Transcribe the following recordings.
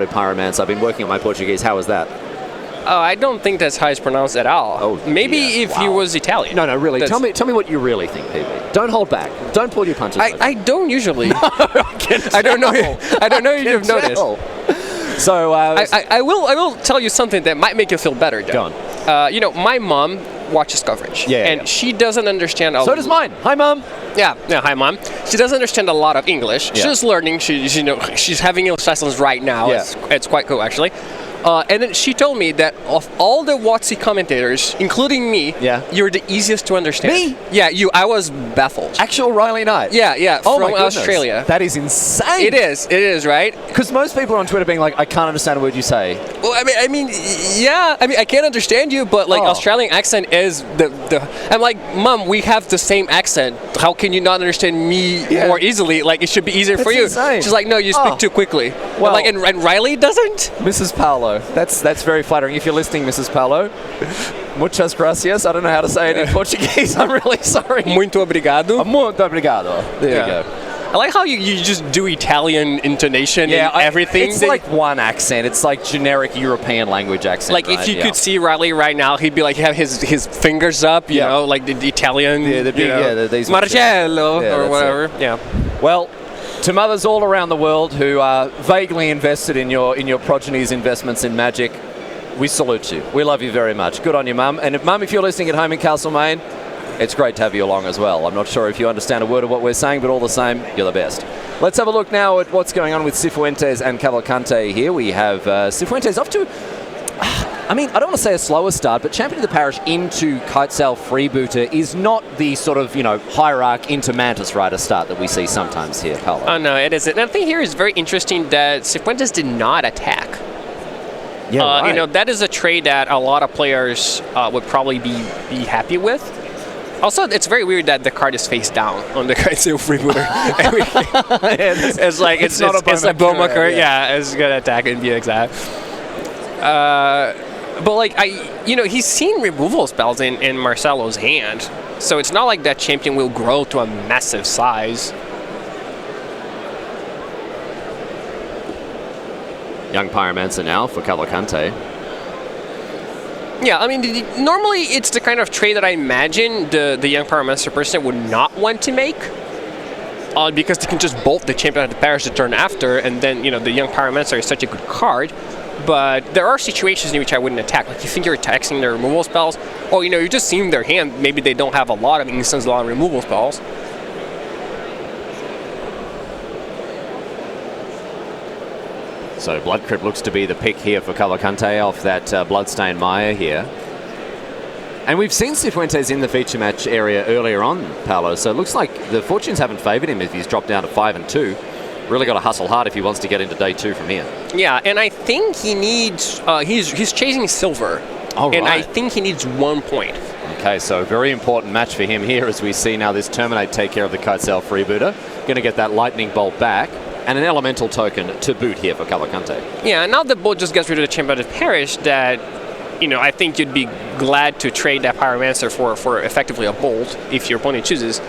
Pyromancer. I've been working on my Portuguese. How was that? Oh, I don't think that's how it's pronounced at all. Oh, maybe if he was Italian. No, really. Tell me what you really think, PB. Don't hold back. Don't pull your punches. I don't usually. I don't know. I don't know if you've noticed. So I will tell you something that might make you feel better, Joe. Go on. You know, my mom watches coverage. Yeah. She doesn't understand. So does mine. Hi, Mom. Yeah. Hi, Mom. She doesn't understand a lot of English. Yeah. She's learning. She's having English lessons right now. Yeah. It's quite cool, actually. And then she told me that of all the WotC commentators, including me, you're the easiest to understand. Me? Yeah, you. I was baffled. Actual Riley Knight? Yeah, oh from my goodness. Australia. That is insane. It is, right? Because most people are on Twitter being like, I can't understand a word you say. Well, I mean, I can't understand you, but like Australian accent is the. I'm like, Mom, we have the same accent. How can you not understand me more easily? Like, it should be easier for you. Insane. She's like, no, you speak too quickly. Well, like, and Riley doesn't. Mrs. Paulo, that's very flattering. If you're listening, Mrs. Paulo, muchas gracias. I don't know how to say it in Portuguese. I'm really sorry. Muito obrigado. Muito obrigado. There you go. I like how you just do Italian intonation in everything. It's like one accent. It's like generic European language accent. Like if you could see Riley right now, he'd be like have his fingers up, you know, like the Italian. Yeah, the big, these Marcello or whatever. It. Yeah. Well, to mothers all around the world who are vaguely invested in your progeny's investments in Magic, we salute you. We love you very much. Good on you, Mum. And if you're listening at home in Castlemaine, it's great to have you along as well. I'm not sure if you understand a word of what we're saying, but all the same, you're the best. Let's have a look now at what's going on with Cifuentes and Cavalcante here. We have Cifuentes off to, I mean, I don't want to say a slower start, but Champion of the Parish into Kitesail Freebooter is not the sort of, hierarch into Mantis Rider start that we see sometimes here, Paulo. Oh, no, it isn't. And I think here is very interesting that Cifuentes did not attack. Yeah, right. That is a trade that a lot of players would probably be happy with. Also, it's very weird that the card is face down on the Kitesail Freebooter. It's like it's a Boma card. Yeah, it's gonna attack and be Exile. But like he's seen removal spells in Marcelo's hand, so it's not like that champion will grow to a massive size. Young Pyromancer now for Cavalcante. Yeah, I mean, normally it's the kind of trade that I imagine the young Pyromancer person would not want to make, because they can just bolt the Champion of the Parish the turn after, and then the young Pyromancer is such a good card. But there are situations in which I wouldn't attack. Like you think you're attacking their removal spells, or you're just seeing their hand. Maybe they don't have a lot of instants, a lot of removal spells. So Blood Crypt looks to be the pick here for Cavalcante off that Bloodstained Maya here. And we've seen Cifuentes in the feature match area earlier on, Paulo, so it looks like the fortunes haven't favoured him if he's dropped down to 5-2. Really got to hustle hard if he wants to get into day 2 from here. Yeah, and I think he needs... he's chasing silver, and I think he needs 1 point. Okay, so a very important match for him here as we see now this Terminate take care of the Kitesail Freebooter. Going to get that Lightning Bolt back. And an elemental token to boot here for Cavalcante. Yeah, now the bolt just gets rid of the Champion of the Parish that, I think you'd be glad to trade that Pyromancer for effectively a bolt if your opponent chooses.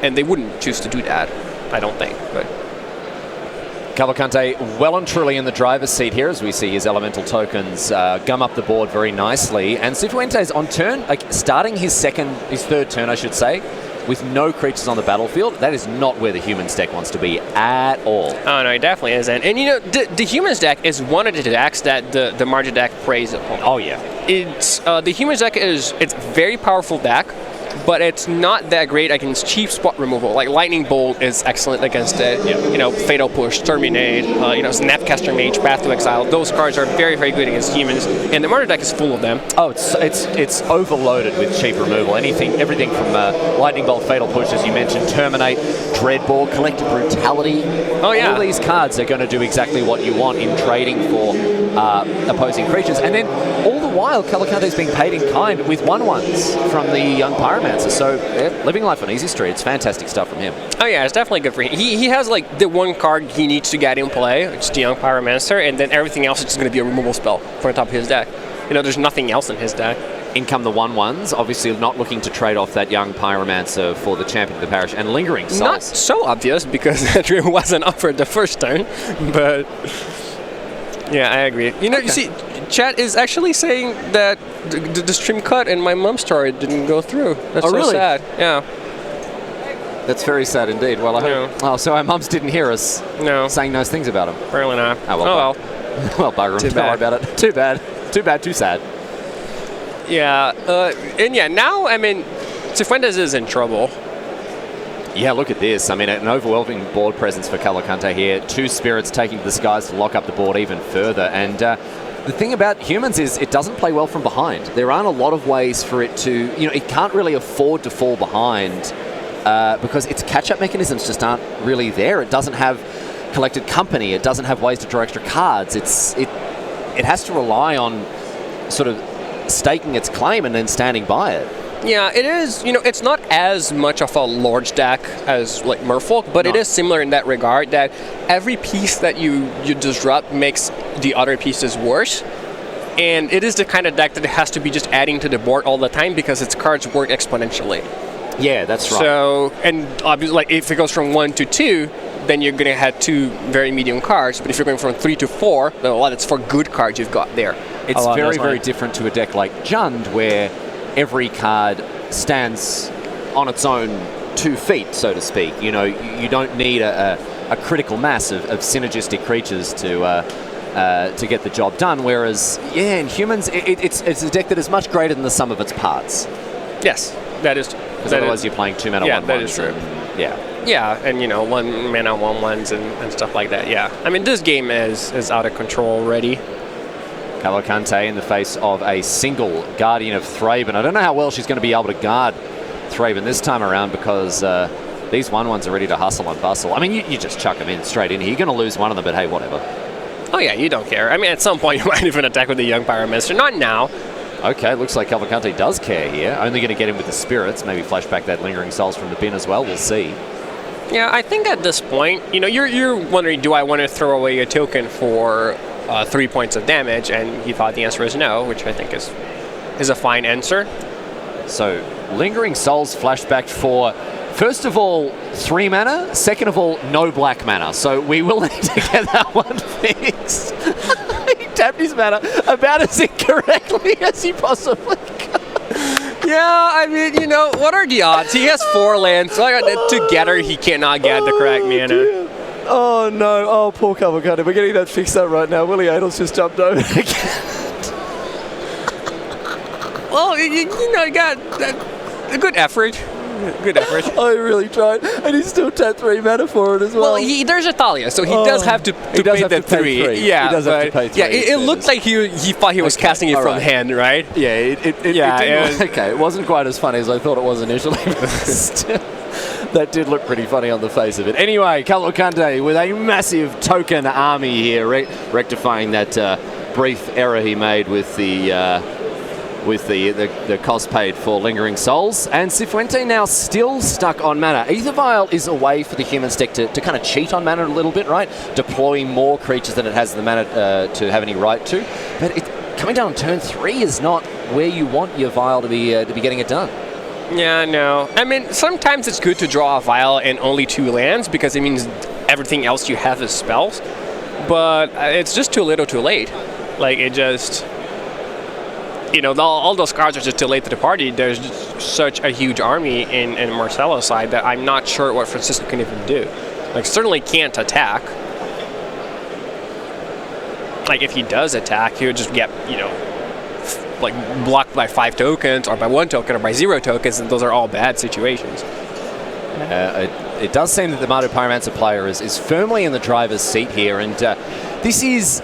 And they wouldn't choose to do that, I don't think. But Cavalcante well and truly in the driver's seat here as we see his elemental tokens gum up the board very nicely. And Cifuentes on turn, starting his third turn, I should say, with no creatures on the battlefield. That is not where the Humans deck wants to be at all. Oh, no, it definitely isn't. And, the Humans deck is one of the decks that the Margin deck prays upon. Oh, yeah. It's the Humans deck it's a very powerful deck, but it's not that great against cheap spot removal. Like Lightning Bolt is excellent against it. Fatal Push, Terminate, Snapcaster Mage, Path to Exile. Those cards are very, very good against Humans, and the Martyr deck is full of them. Oh, it's overloaded with cheap removal. Everything from Lightning Bolt, Fatal Push, as you mentioned, Terminate, Dreadball, Collective Brutality. Oh yeah. All these cards are going to do exactly what you want in trading for opposing creatures, and then all the while Cavalcante's being paid in kind with 1/1s from the young Pyromancer. So living life on easy street. It's fantastic stuff from him. Oh yeah, it's definitely good for him. He has like the one card he needs to get in play, it's the young Pyromancer, and then everything else is just going to be a removal spell for the top of his deck. There's nothing else in his deck. In come the 1/1s, obviously not looking to trade off that young Pyromancer for the Champion of the Parish and Lingering Souls. Not so obvious because that wasn't up for the first turn, but Yeah, I agree. You know, you see, chat is actually saying that the stream cut and my mom's story didn't go through. That's so really? sad. Yeah. That's very sad indeed. Well, I hope. Oh, so our mums didn't hear us saying those things about him. Apparently not. Oh, well. Well, bugger them. Don't worry about it. Too bad. Too bad, too sad. Yeah. And yeah, now, I mean, Cifuentes is in trouble. Yeah, look at this. I mean, an overwhelming board presence for Cavalcante here. 2 spirits taking to the skies to lock up the board even further. And the thing about humans is it doesn't play well from behind. There aren't a lot of ways for it to, it can't really afford to fall behind because its catch-up mechanisms just aren't really there. It doesn't have collected company. It doesn't have ways to draw extra cards. It has to rely on sort of staking its claim and then standing by it. Yeah, it is. It's not as much of a large deck as like Merfolk, but it is similar in that regard that every piece that you disrupt makes the other pieces worse. And it is the kind of deck that it has to be just adding to the board all the time because its cards work exponentially. Yeah, that's right. So, and obviously, like if it goes from 1 to 2, then you're going to have 2 very medium cards. But if you're going from 3 to 4, then a lot it's for good cards you've got there. It's very, very different to a deck like Jund, where every card stands on its own 2 feet, so to speak. You don't need a critical mass of synergistic creatures to get the job done. Whereas, in humans, it's a deck that is much greater than the sum of its parts. Yes, that is. Because otherwise you're playing 2 mana 1/1s. Yeah, that is true. Yeah, and 1 mana 1/1s and stuff like that. Yeah, I mean this game is out of control already. Cavalcante in the face of a single Guardian of Thraben. I don't know how well she's going to be able to guard Thraben this time around because these 1/1s are ready to hustle and bustle. I mean, you just chuck them in straight in here. You're going to lose one of them, but hey, whatever. Oh yeah, you don't care. I mean, at some point you might even attack with the Young Pyromancer. Not now. Okay, looks like Cavalcante does care here. Only going to get him with the spirits. Maybe flash back that Lingering Souls from the bin as well. We'll see. Yeah, I think at this point, you're wondering, do I want to throw away a token for 3 points of damage? And he thought the answer is no, which I think is a fine answer. So, Lingering Souls flashback for, first of all, 3 mana. Second of all, no black mana. So we will need to get that one fixed. He tapped his mana about as incorrectly as he possibly could. Yeah, I mean, what are the odds? He has 4 lands. So together, he cannot get the correct mana. Dear. Oh, no. Oh, poor Cavalcante. We're getting that fixed up right now. Willie Adel's just jumped over again. Well, you got a good effort. Good effort. I really tried. And he still tapped 3 mana for it as well. Well, there's a Thalia, so he does have to pay the 3. Yeah, he does have to pay 3. Yeah, it looked like he thought he was casting it from hand, right? Yeah, it wasn't quite as funny as I thought it was initially. Still, that did look pretty funny on the face of it. Anyway, Cavalcante with a massive token army here, rectifying that brief error he made with the cost paid for Lingering Souls. And Cifuentes now still stuck on mana. Aether Vial is a way for the human deck to kind of cheat on mana a little bit, right? Deploy more creatures than it has the mana to have any right to. But coming down on turn 3 is not where you want your Vial to be getting it done. Yeah, no. I mean, sometimes it's good to draw a Vial and only 2 lands because it means everything else you have is spells. But it's just too little too late. Like, it just... all those cards are just too late to the party. There's just such a huge army in Marcelo's side that I'm not sure what Francisco can even do. Like, certainly can't attack. Like, if he does attack, he would just get, blocked by 5 tokens, or by 1 token, or by 0 tokens, and those are all bad situations. It does seem that the Mardu Pyromancer player is firmly in the driver's seat here, and this is...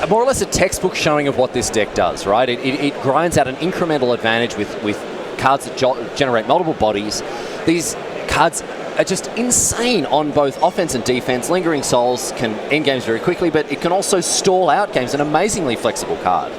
more or less a textbook showing of what this deck does, right? It grinds out an incremental advantage with cards that generate multiple bodies. These cards are just insane on both offense and defense. Lingering Souls can end games very quickly, but it can also stall out games. An amazingly flexible card.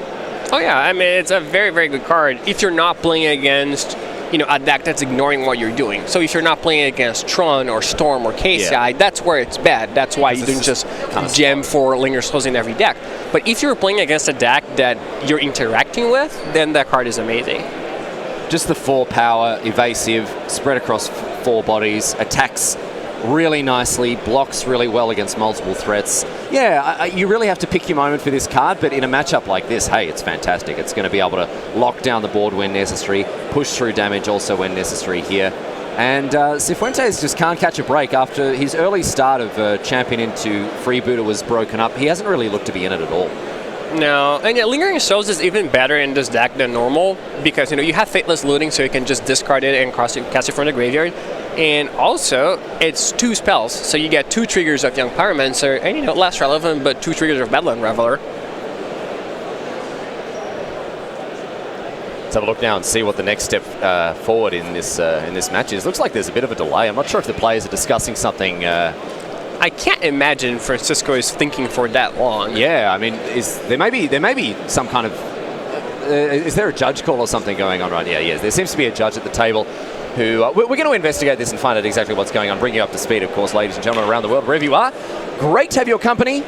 Oh yeah, I mean, it's a very, very good card if you're not playing against a deck that's ignoring what you're doing. So if you're not playing against Tron or Storm or KCI, that's where it's bad. That's why you didn't just gem for Lingering Souls in every deck. But if you're playing against a deck that you're interacting with, then that card is amazing. Just the 4 power, evasive, spread across 4 bodies, attacks really nicely, blocks really well against multiple threats. Yeah, you really have to pick your moment for this card, but in a matchup like this, hey, it's fantastic. It's going to be able to lock down the board when necessary, push through damage also when necessary here. And Cifuentes just can't catch a break. After his early start of champion into Freebooter was broken up, he hasn't really looked to be in it at all. No, and yeah, Lingering Souls is even better in this deck than normal because, you know, you have Fateless Looting, so you can just discard it and cast it from the graveyard. And also, it's 2 spells, so you get 2 triggers of Young Pyromancer, and, you know, less relevant, but 2 triggers of Bedlam Reveler. Let's have a look now and see what the next step forward in this match is. Looks like there's a bit of a delay. I'm not sure if the players are discussing something. I can't imagine Francisco is thinking for that long. Yeah, I mean, there may be some kind of is there a judge call or something going on right now? Yeah, there seems to be a judge at the table who we're going to investigate this and find out exactly what's going on. Bring you up to speed, of course, ladies and gentlemen around the world, wherever you are. Great to have your company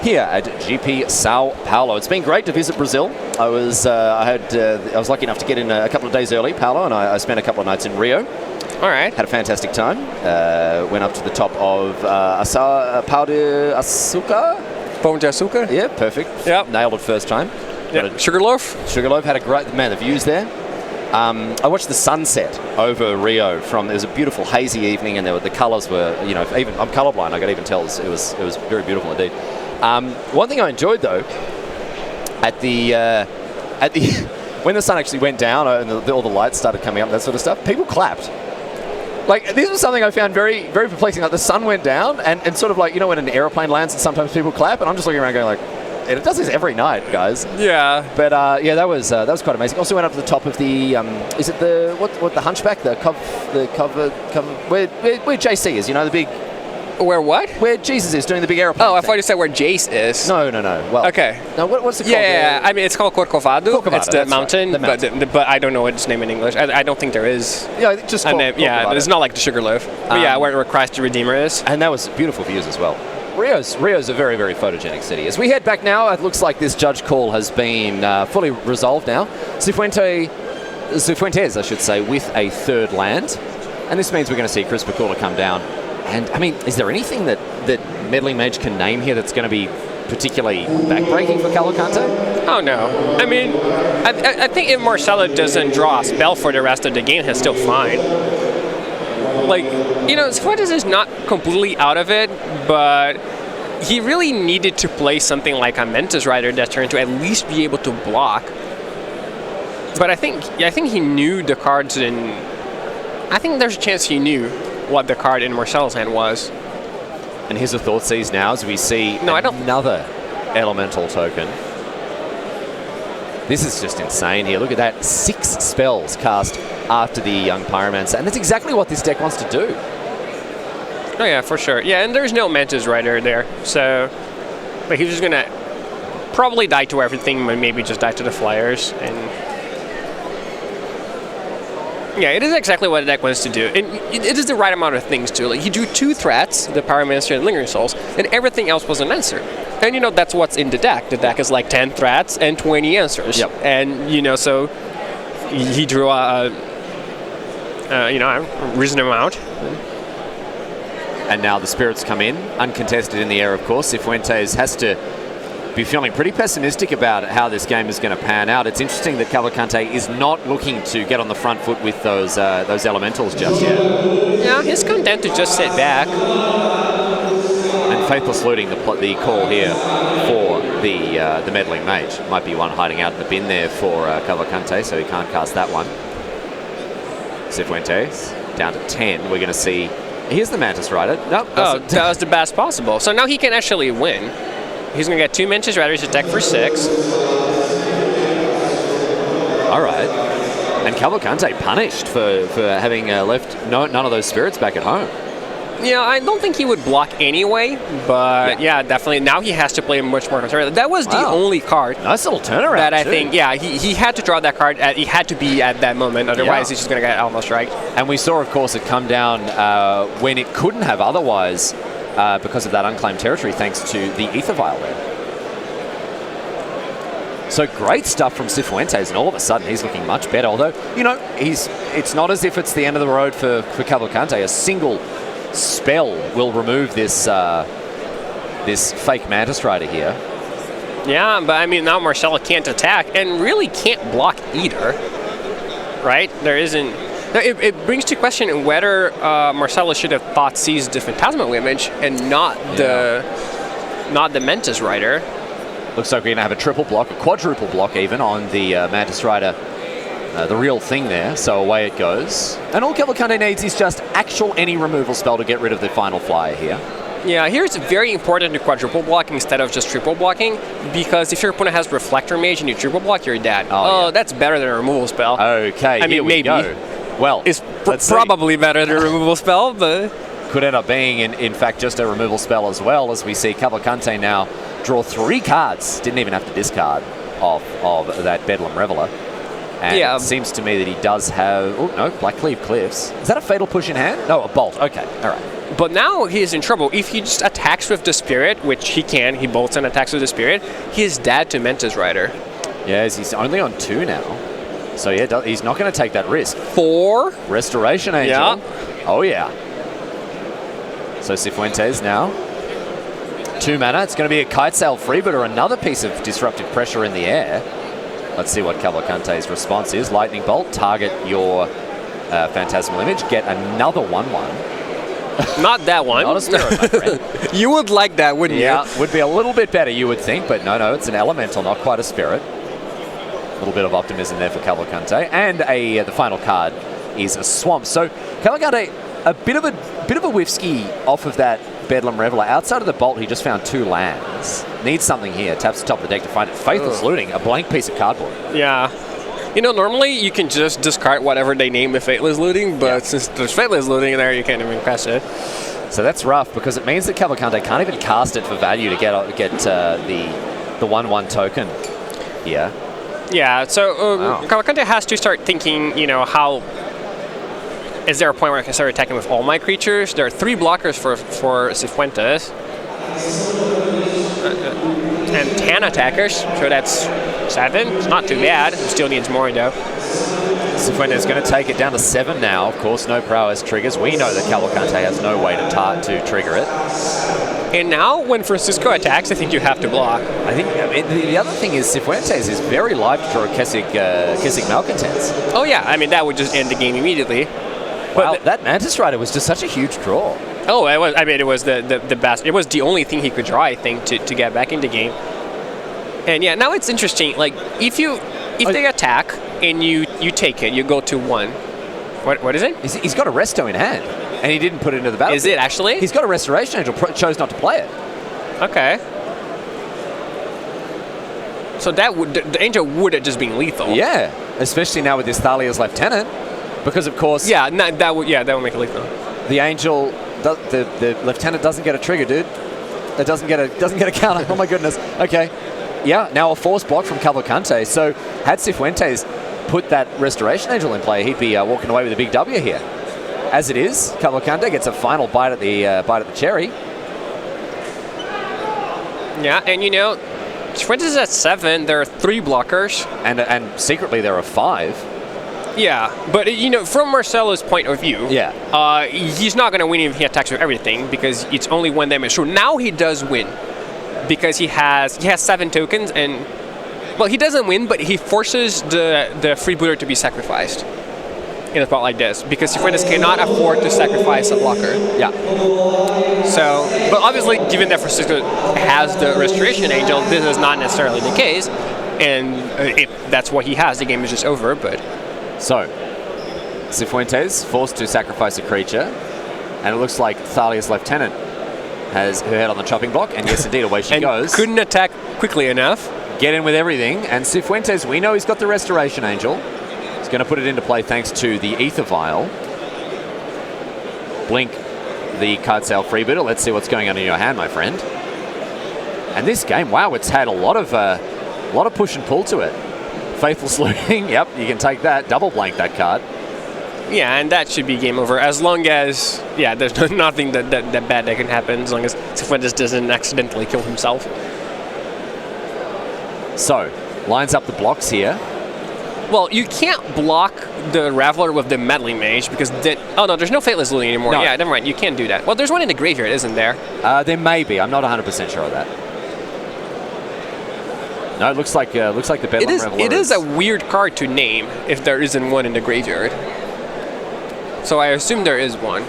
here at GP Sao Paulo. It's been great to visit Brazil. I was lucky enough to get in a couple of days early, Paulo, and I spent a couple of nights in Rio. All right. Had a fantastic time. Went up to the top of Pão de Açúcar. Pão de Açúcar? Yeah, perfect. Yep. Nailed it first time. Yep. Sugarloaf? Sugarloaf had a great, man, the views there. I watched the sunset over Rio it was a beautiful hazy evening, and the colours were, you know, even I'm colourblind, I could even tell it was very beautiful indeed. One thing I enjoyed though, at the when the sun actually went down and all the lights started coming up, that sort of stuff, people clapped. Like, this was something I found very, very perplexing. Like, the sun went down, and sort of like, you know, when an aeroplane lands and sometimes people clap, and I'm just looking around going like, and it does this every night, guys. Yeah. But yeah, that was quite amazing. Also went up to the top of the is it the what the Hunchback, the cover where JC is, you know, the big. Where what? Where Jesus is doing the big aeroplane. Oh, I thing. thought you said where Jace is. No. Well, okay. No, what's it called? Yeah, I mean, it's called Corcovado. It's the mountain, right. The mountain. But I don't know its name in English. I don't think there is. Yeah, just yeah, it's not like the Sugarloaf. But yeah, where Christ the Redeemer is. And that was beautiful viees as well. Rio's a very, very photogenic city. As we head back now, it looks like this judge call has been fully resolved now. Cifuentes, I should say, with a 3rd land. And this means we're going to see Chris Pakula come down. And, I mean, is there anything that Meddling Mage can name here that's going to be particularly backbreaking for Cavalcante? Oh, no. I mean, I think if Marcelo doesn't draw a spell for the rest of the game, he's still fine. Like, you know, Cifuentes is not completely out of it, but he really needed to play something like a Mantis Rider that turn to at least be able to block. But I think he knew the cards, and I think there's a chance he knew what the card in Marcelo's hand was. And here's a Thoughtseize now as we see another elemental token. This is just insane here. Look at that. 6 spells cast after the Young Pyromancer. And that's exactly what this deck wants to do. Oh yeah, for sure. Yeah, and there's no Mantis Rider there. So, but he's just going to probably die to everything, but maybe just die to the Flyers. And yeah, it is exactly what the deck wants to do. And it is the right amount of things, too. Like, he drew 2 threats, the Pyromancer and Lingering Souls, and everything else was an answer. And, you know, that's what's in the deck. The deck is like 10 threats and 20 answers. Yep. And, you know, so he drew a reasonable amount. And now the Spirits come in, uncontested in the air, of course. Cifuentes has to be feeling pretty pessimistic about how this game is going to pan out. It's interesting that Cavalcante is not looking to get on the front foot with those elementals just yet. Yeah, he's content to just sit back. And Faithless Looting, the call here for the Meddling Mage. Might be one hiding out in the bin there for Cavalcante, so he can't cast that one. Cifuentes down to 10. We're going to see. Here's the Mantis Rider. Nope. That was the best possible. So now he can actually win. He's going to get 2 Mantis Riders, attack for 6. All right. And Cavalcante punished for having left none of those Spirits back at home. Yeah, I don't think he would block anyway, but yeah, definitely. Now he has to play much more conservative. That was the only card. Nice little turnaround, that I think, yeah, he had to draw that card. He had to be at that moment, otherwise he's just going to get almost right. And we saw, of course, it come down when it couldn't have otherwise because of that unclaimed territory, thanks to the Aether Vial there. So great stuff from Cifuentes, and all of a sudden he's looking much better. Although, you know, it's not as if it's the end of the road for Cavalcante. A single spell will remove this this fake Mantis Rider here. Yeah, but I mean, now Marcelo can't attack and really can't block either, right? There isn't... It brings to question whether Marcelo should have thought seized the Phantasmal image and not the Mantis Rider. Looks like we're going to have a triple block, a quadruple block even, on the Mantis Rider. The real thing there, so away it goes. And all Cavalcante needs is just actual any removal spell to get rid of the final flyer here. Yeah, here it's very important to quadruple block instead of just triple blocking, because if your opponent has Reflector Mage and you triple block, you're dead. Oh, that's better than a removal spell. Okay, I mean, maybe. Well, it's probably better than a removal spell, but... Could end up being, in fact, just a removal spell as well, as we see Cavalcante now draw 3 cards. Didn't even have to discard of that Bedlam Reveler. And it seems to me that he does have... Oh, no, Blackcleave Cliffs. Is that a Fatal Push in hand? No, a Bolt. Okay, all right. But now he is in trouble. If he just attacks with the Spirit, which he can, he bolts and attacks with the Spirit, he is dead to Mantis Rider. Yeah, he's only on 2 now. So yeah, he's not going to take that risk. 4. Restoration Angel. Yeah. Oh yeah. So Cifuentes now. 2 mana. It's going to be a Kite Sail Freebird or another piece of disruptive pressure in the air. Let's see what Cavalcante's response is. Lightning Bolt, target your Phantasmal Image, get another 1/1. Not that one. Not a Spirit, my friend. You would like that, wouldn't you? Yeah, would be a little bit better, you would think, but no, it's an Elemental, not quite a Spirit. A little bit of optimism there for Cavalcante. And the final card is a Swamp. So Cavalcante, a bit of a whiffsky off of that Bedlam Reveler. Outside of the Bolt, he just found 2 lands. Needs something here. Taps the top of the deck to find it. Faithless Looting, a blank piece of cardboard. Yeah. You know, normally you can just discard whatever they name the Faithless Looting, but since there's Faithless Looting there, you can't even cast it. So that's rough, because it means that Cavalcante can't even cast it for value to get the 1/1 token here. Yeah, so Cavalcante has to start thinking, you know, how... Is there a point where I can start attacking with all my creatures? There are 3 blockers for Cifuentes. And 10 attackers, so that's 7. It's not too bad. It still needs more, though. Cifuentes is going to take it down to 7 now. Of course, no prowess triggers. We know that Cavalcante has no way to trigger it. And now, when Francisco attacks, I think you have to block. I think the other thing is Cifuentes is very live to draw Kessig Malcontents. Oh yeah, I mean that would just end the game immediately. Wow, that Mantis Rider was just such a huge draw. Oh, it was. I mean, it was the best. It was the only thing he could draw, I think, to get back into game. And yeah, now it's interesting. Like if they attack and you take it, you go to 1. What is it? He's got a Resto in hand, and he didn't put it into the battle. Is it actually? He's got a Restoration Angel. Chose not to play it. Okay. So the Angel would have just been lethal. Yeah, especially now with this Thalia's Lieutenant, because of course. Yeah, that would make it lethal. The Angel, the Lieutenant doesn't get a trigger, dude. It doesn't get a counter. Oh my goodness. Okay. Yeah, now a force block from Cavalcante. So had Cifuentes put that Restoration Angel in play, he'd be walking away with a big W here. As it is, Cavalcante gets a final bite at the cherry. Yeah, and you know, Cifuentes is at 7. There are 3 blockers, and secretly there are 5. Yeah, but you know, from Marcelo's point of view, he's not going to win if he attacks with everything because it's only 1 damage. So now he does win because he has 7 tokens, and well, he doesn't win, but he forces the freebooter to be sacrificed in a spot like this because Cifuentes cannot afford to sacrifice a blocker. Yeah. So, but obviously, given that Francisco has the Restoration Angel, this is not necessarily the case, and if that's what he has, the game is just over. But. So, Cifuentes forced to sacrifice a creature, and it looks like Thalia's Lieutenant has her head on the chopping block, and yes, indeed, away she goes. Couldn't attack quickly enough. Get in with everything, and Cifuentes, we know he's got the Restoration Angel. He's going to put it into play thanks to the Aether Vial. Blink the Card Sale Freebooter. Let's see what's going on in your hand, my friend. And this game, wow, it's had a lot of push and pull to it. Faithless Looting, yep, you can take that. Double blank that card. Yeah, and that should be game over as long as, there's nothing that bad that can happen as long as Cifuentes doesn't accidentally kill himself. So, lines up the blocks here. Well, you can't block the Raveler with the Meddling Mage because then... Oh, no, there's no Fateless Lily anymore. No. Yeah, never mind. You can't do that. Well, there's one in the graveyard, isn't there? There may be. I'm not 100% sure of that. No, it looks like the Bedlam Reveler. It is a weird card to name if there isn't one in the graveyard. So I assume there is one.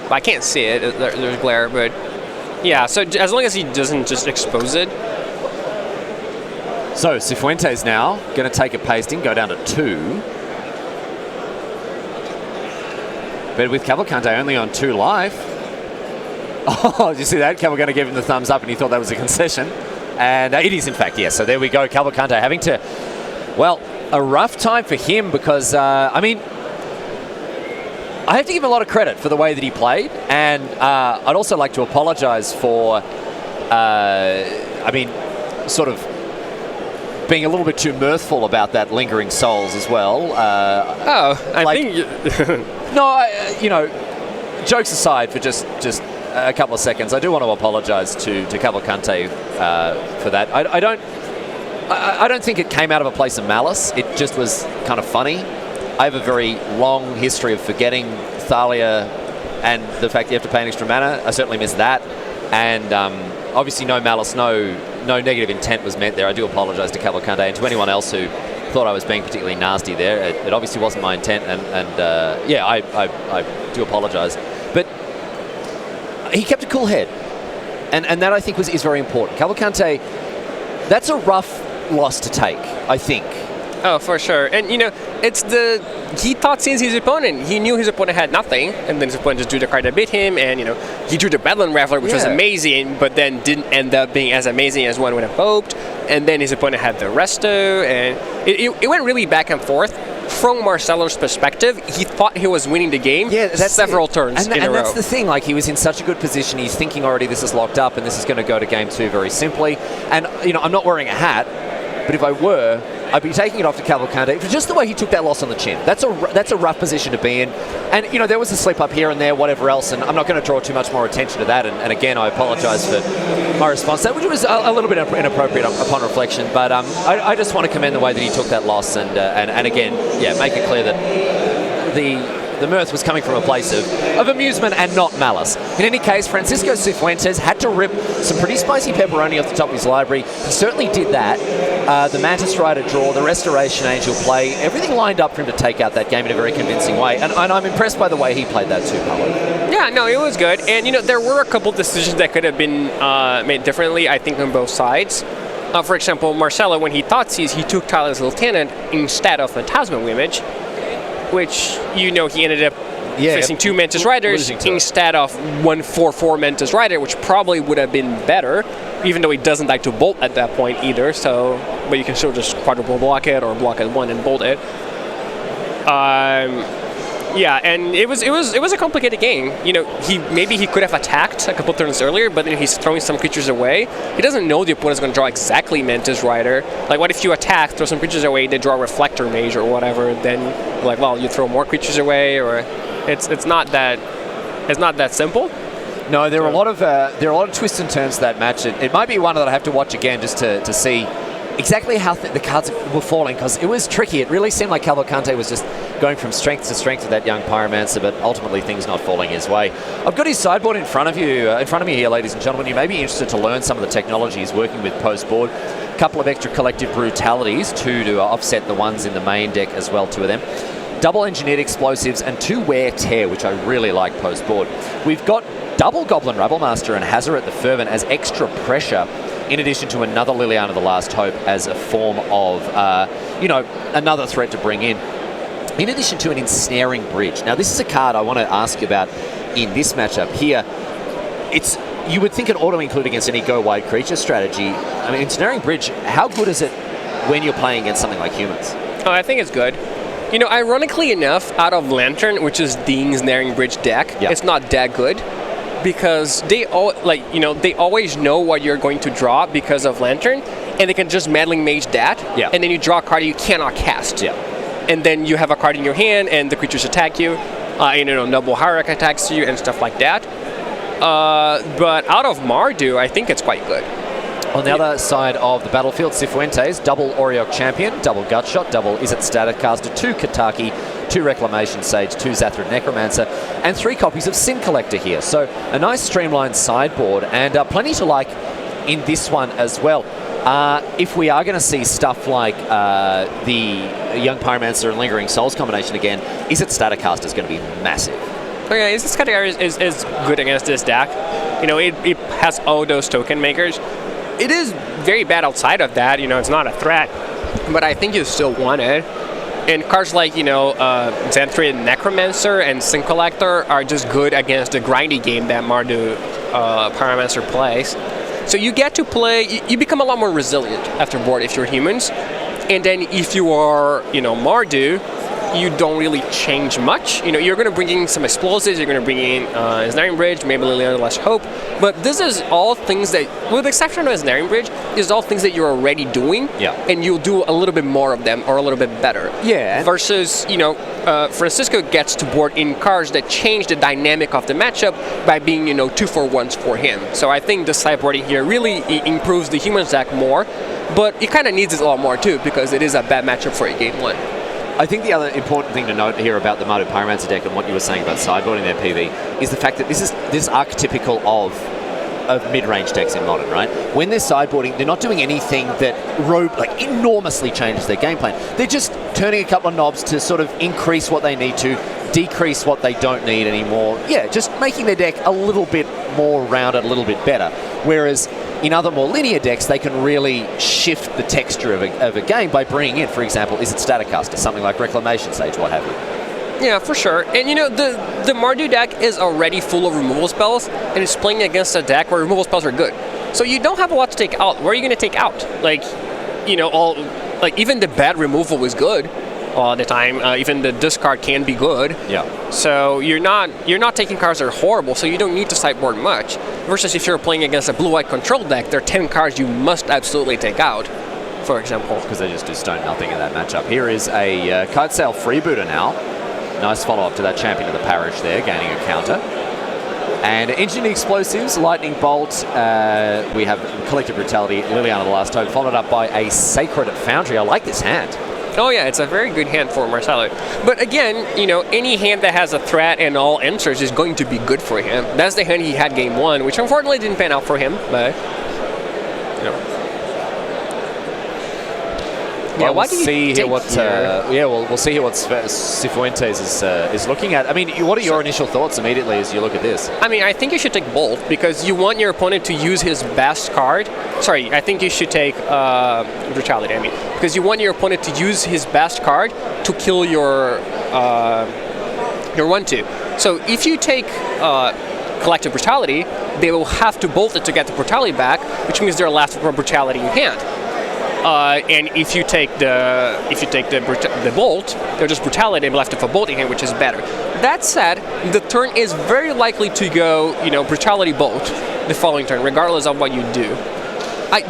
But I can't see it. There's glare, but... Yeah, so as long as he doesn't just expose it. So Cifuentes now going to take a pasting, go down to 2. But with Cavalcante only on 2 life. Oh, did you see that? Cavalcante gave him the thumbs up and he thought that was a concession. And it is, in fact, yes. So there we go. Cavalcante having to, well, a rough time for him because, I mean, I have to give him a lot of credit for the way that he played. And I'd also like to apologize for, I mean, sort of being a little bit too mirthful about that Lingering Souls as well. I think... No, you know, jokes aside for just a couple of seconds, I do want to apologise to Cavalcante for that. I don't think it came out of a place of malice. It just was kind of funny. I have a very long history of forgetting Thalia and the fact that you have to pay an extra mana. I certainly missed that. And obviously no malice, no negative intent was meant there. I do apologise to Cavalcante and to anyone else who thought I was being particularly nasty there. It obviously wasn't my intent, and yeah, I do apologise. But he kept a cool head, and that I think is very important. Cavalcante, that's a rough loss to take, I think. Oh, for sure. And, you know, he thought since his opponent, he knew his opponent had nothing, and then his opponent just drew the card that beat him, and, you know, he drew the Bedlam Raveler, which was amazing, but then didn't end up being as amazing as one would have hoped, and then his opponent had the Resto, and it went really back and forth. From Marcelo's perspective, he thought he was winning the game several turns in a row. And that's the thing, like, he was in such a good position, he's thinking already this is locked up, and this is going to go to game 2 very simply, and, you know, I'm not wearing a hat, but if I were, I'd be taking it off to Cavalcante for just the way he took that loss on the chin. That's a rough position to be in. And, you know, there was a slip up here and there, whatever else, and I'm not going to draw too much more attention to that. And again, I apologise for my response to that, which was a little bit inappropriate upon reflection. But I just want to commend the way that he took that loss and again, yeah, make it clear that the mirth was coming from a place of amusement and not malice. In any case, Francisco Cifuentes had to rip some pretty spicy pepperoni off the top of his library. He certainly did that. The Mantis Rider draw, the Restoration Angel play, everything lined up for him to take out that game in a very convincing way. And I'm impressed by the way he played that too, Paulo. Yeah, no, it was good. And, you know, there were a couple decisions that could have been made differently, I think, on both sides. For example, Marcelo, when he thought seize, he took Tyler's Lieutenant instead of Phantasma Image, which, you know, he ended up facing 2 Mantis Riders instead of 1/4/4 Mantis Rider, which probably would have been better, even though he doesn't like to bolt at that point either. So, but you can still just quadruple block it or block it 1 and bolt it. Yeah, and it was a complicated game. You know, maybe he could have attacked a couple turns earlier, but then he's throwing some creatures away. He doesn't know the opponent's going to draw exactly Mantis Rider. Like, what if you attack, throw some creatures away, they draw Reflector Mage or whatever? Then, like, well, you throw more creatures away, or it's not that simple. No, there are a lot of twists and turns to that match. It might be one that I have to watch again just to see exactly how the cards were falling, because it was tricky. It really seemed like Cavalcante was just going from strength to strength with that young Pyromancer, but ultimately things not falling his way. I've got his sideboard in front of me here, ladies and gentlemen. You may be interested to learn some of the technology he's working with post-board. A couple of extra collective brutalities, 2 to offset the ones in the main deck as well, 2 of them. Double engineered explosives and 2 wear tear, which I really like post-board. We've got double Goblin Rabblemaster and Hazaret the Fervent as extra pressure, in addition to another Liliana the Last Hope as a form of, you know, another threat to bring in addition to an Ensnaring Bridge. Now, this is a card I want to ask you about in this matchup here. You would think it ought to include against any go-wide creature strategy. I mean, Ensnaring Bridge, how good is it when you're playing against something like humans? Oh, I think it's good. You know, ironically enough, out of Lantern, which is the Ensnaring Bridge deck, it's not that good. Because they always know what you're going to draw because of Lantern, and they can just Meddling Mage that, and then you draw a card you cannot cast. And then you have a card in your hand, and the creatures attack you. Noble Hierarch attacks you and stuff like that. But out of Mardu, I think it's quite good. On the other side of the battlefield, Cifuentes, double Auriok Champion, double Gutshot, double Is It Staticaster, 2 Kataki, 2 Reclamation Sage, 2 Zathra Necromancer, and 3 copies of Sin Collector here. So a nice streamlined sideboard, and plenty to like in this one as well. If we are going to see stuff like the Young Pyromancer and Lingering Souls combination again, Is It Staticaster is going to be massive. Okay, Is It Staticaster is good against this deck. You know, it has all those token makers. It is very bad outside of that. You know, it's not a threat, but I think you still want it. And cards like, you know, Xanthrid Necromancer and Sin Collector are just good against the grindy game that Mardu Pyromancer plays. So you get to play, you become a lot more resilient after board if you're humans. And then if you are, you know, Mardu, you don't really change much. You know, you're going to bring in some explosives, you're going to bring in Ensnaring Bridge, maybe Liliana Less Hope, but this is all things that, with the exception of Ensnaring Bridge, is all things that you're already doing, and you'll do a little bit more of them, or a little bit better. Yeah. Versus, you know, Francisco gets to board in cards that change the dynamic of the matchup by being, you know, 2-for-1s for him. So I think the sideboarding here really improves the humans deck more, but it kind of needs it a lot more too, because it is a bad matchup for a game 1. I think the other important thing to note here about the Mardu Pyromancer deck and what you were saying about sideboarding there, PV, is the fact that this is archetypical of mid-range decks in Modern, right? When they're sideboarding, they're not doing anything that enormously changes their game plan. They're just turning a couple of knobs to sort of increase what they need to, decrease what they don't need anymore. Yeah, just making their deck a little bit more rounded, a little bit better. Whereas in other more linear decks, they can really shift the texture of a game by bringing in, for example, Is It Staticaster, something like Reclamation Sage, what have you. Yeah, for sure. And you know, the Mardu deck is already full of removal spells, and it's playing against a deck where removal spells are good. So you don't have a lot to take out. Where are you going to take out? Like, you know, even the bad removal is good all the time. Even the discard can be good. Yeah. So you're not taking cards that are horrible, so you don't need to sideboard much. Versus if you're playing against a blue-white control deck, there are 10 cards you must absolutely take out, for example. Because they just do stone nothing in that matchup. Here is a Kite Sail Freebooter now. Nice follow-up to that Champion of the Parish there, gaining a counter. And Engineered Explosives, Lightning Bolt, we have Collective Brutality, Liliana the Last Hope, followed up by a Sacred Foundry. I like this hand. Oh yeah, it's a very good hand for Marcelo. But again, you know, any hand that has a threat and all answers is going to be good for him. That's the hand he had game 1, which unfortunately didn't pan out for him, but, you know. Yeah, we'll see here what. We'll see here what Cifuentes is looking at. I mean, what are your initial thoughts immediately as you look at this? I mean, I think you should take Bolt because you want your opponent to use his best card. Sorry, I think you should take Brutality. I mean, because you want your opponent to use his best card to kill your 1/2. So if you take Collective Brutality, they will have to bolt it to get the Brutality back, which means they're left with Brutality in hand. And if you take the bolt, they're just Brutality and left with a bolt in hand, which is better. That said, the turn is very likely to go, you know, Brutality Bolt the following turn, regardless of what you do.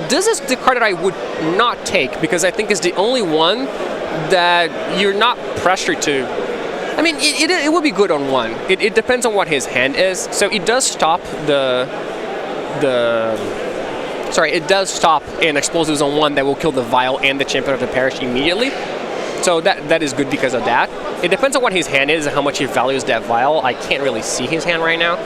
This is the card that I would not take because I think it's the only one that you're not pressured to. I mean, it would be good on one. It depends on what his hand is. So it does stop it does stop an explosives on 1 that will kill the Vial and the Champion of the Parish immediately. So that is good because of that. It depends on what his hand is and how much he values that Vial. I can't really see his hand right now.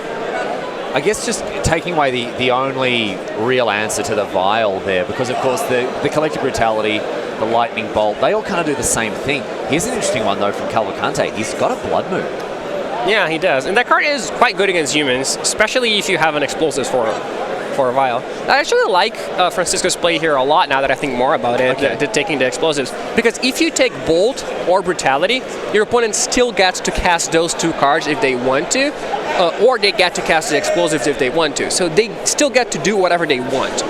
I guess just taking away the only real answer to the Vial there, because of course the Collective Brutality, the Lightning Bolt, they all kind of do the same thing. Here's an interesting one though from Cavalcante. He's got a Blood Moon. Yeah, he does. And that card is quite good against humans, especially if you have an explosives for a Vial. I actually like Francisco's play here a lot now that I think more about it, taking the explosives. Because if you take Bolt or Brutality, your opponent still gets to cast those 2 cards if they want to, or they get to cast the explosives if they want to. So they still get to do whatever they want.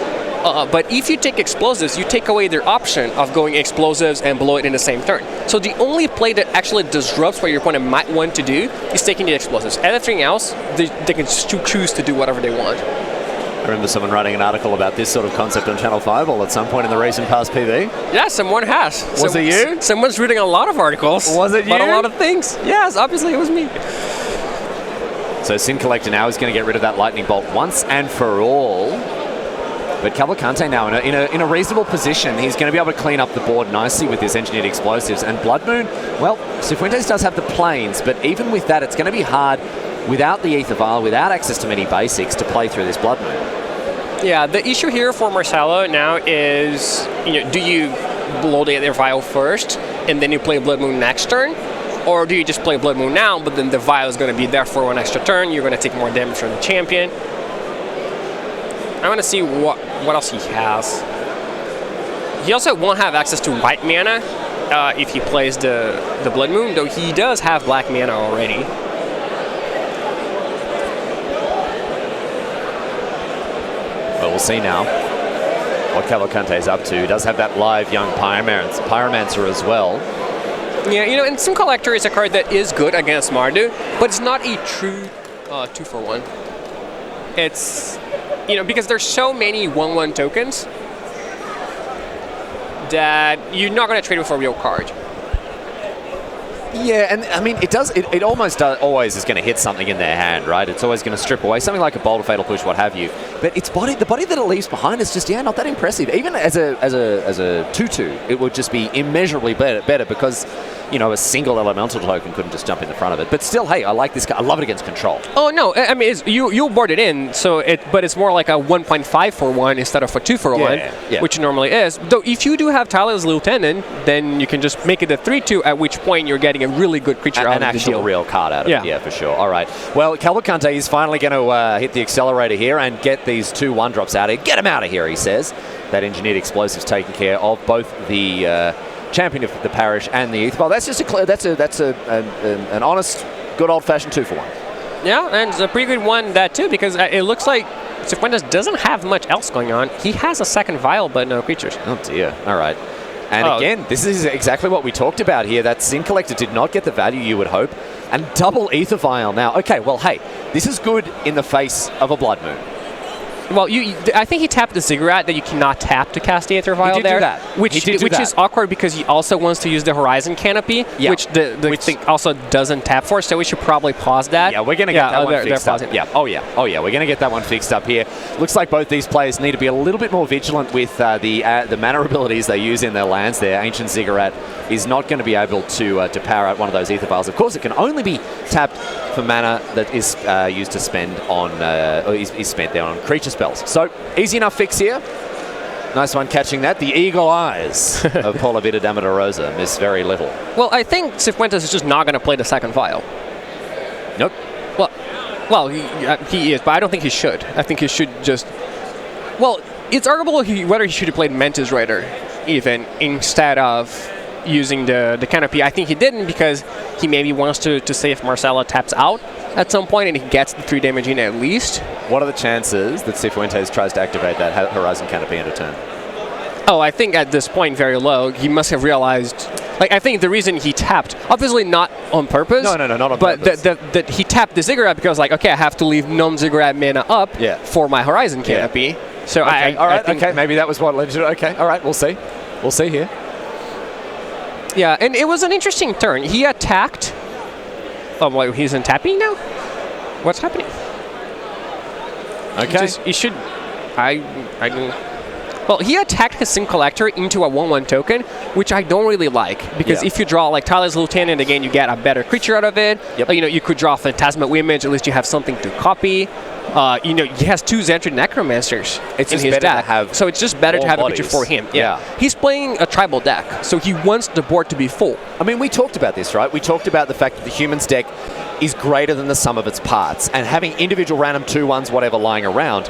But if you take explosives, you take away their option of going explosives and blow it in the same turn. So the only play that actually disrupts what your opponent might want to do is taking the explosives. Everything else, they can choose to do whatever they want. I remember someone writing an article about this sort of concept on Channel 5 at some point in the recent past, PV. Yeah, someone has. Was it you? Someone's reading a lot of articles. Was it you? About a lot of things. Yes, obviously it was me. So Sin Collector now is going to get rid of that Lightning Bolt once and for all. But Cavalcante now in a reasonable position. He's going to be able to clean up the board nicely with his engineered explosives. And Blood Moon, well, Cifuentes does have the planes, but even with that, it's going to be hard without the Aether Vial, without access to many basics, to play through this Blood Moon. Yeah, the issue here for Marcelo now is, do you blow the Aether Vial first and then you play Blood Moon next turn? Or do you just play Blood Moon now, but then the Vial is going to be there for one extra turn, you're going to take more damage from the champion? I want to see what else he has. He also won't have access to white mana if he plays the Blood Moon, though he does have black mana already. Well, we'll see now what Cavalcante is up to. He does have that live young Pyromancer as well. Yeah, and Sim Collector is a card that is good against Mardu, but it's not a true 2-for-1. It's, because there's so many 1/1 tokens that you're not going to trade it for a real card. Yeah, and I mean, it almost always is going to hit something in their hand, right? It's always going to strip away something like a Boulder Fatal Push, what have you. But the body that it leaves behind is just, not that impressive. Even as a 2/2, it would just be immeasurably better because, a single elemental token couldn't just jump in the front of it. But still, hey, I like this guy. I love it against control. Oh no, I mean, you'll board it in, but it's more like a 1.5-for-1 instead of a 2-for-1, which it normally is. Though if you do have Tyler's Lieutenant, then you can just make it a 3/2, at which point you're getting a really good creature out of the deal. An actual real card out of it, yeah, for sure. All right. Well, Cavalcante is finally going to hit the accelerator here and get these 2 1-drops out of here. Get him out of here, he says. That engineered explosive's taking care of both the champion of the parish and the Aether. That's just an honest, good old-fashioned 2-for-1. Yeah, and it's a pretty good one, that too, because it looks like Cifuentes doesn't have much else going on. He has a second Vial, but no creatures. Oh, dear. All right. And again, this is exactly what we talked about here. That Sin Collector did not get the value you would hope. And double Aether Vial now. Okay, well, hey, this is good in the face of a Blood Moon. Well, I think he tapped the Ziggurat that you cannot tap to cast the Aether Vial he did there. Do that. Which is awkward because he also wants to use the Horizon Canopy, which the thing also doesn't tap for, so we should probably pause that. Yeah, we're going to get that one fixed up. Yeah. Oh, yeah. We're going to get that one fixed up here. Looks like both these players need to be a little bit more vigilant with the mana abilities they use in their lands there. Ancient Ziggurat is not going to be able to power out one of those Aether Vials. Of course, it can only be tapped for mana that is used to spend on, or is spent there on creature spells. So, easy enough fix here. Nice one catching that. The eagle eyes of Paulo Rosa miss very little. Well, I think Cifuentes is just not going to play the second Vial. Nope. Well, he is, but I don't think he should. I think he should just... Well, it's arguable whether he should have played Mantis Rider even instead of using the Canopy. I think he didn't because he maybe wants to see if Marcelo taps out at some point and he gets the 3 damage in at least. What are the chances that Cifuentes tries to activate that Horizon Canopy in a turn? Oh, I think at this point very low. He must have realized... I think the reason he tapped, obviously not on purpose. No, not on purpose. But that he tapped the Ziggurat because, okay, I have to leave non-Ziggurat mana up for my Horizon Canopy. Yeah. So okay. I think maybe that was what led to it. Okay, all right, we'll see. We'll see here. Yeah, and it was an interesting turn. He attacked... Oh, wait, he's untapping now? What's happening? Okay. He should... Well, he attacked his Sim Collector into a 1/1 token, which I don't really like, because if you draw like Tyler's Lieutenant, again, you get a better creature out of it. Yep. You could draw Phantasmal Image, at least you have something to copy. He has 2 Zentrid Necromancers in his deck, so it's just better to have a creature for him. Yeah. He's playing a tribal deck, so he wants the board to be full. I mean, we talked about this, right? We talked about the fact that the Humans deck is greater than the sum of its parts, and having individual random 2/1s, whatever, lying around,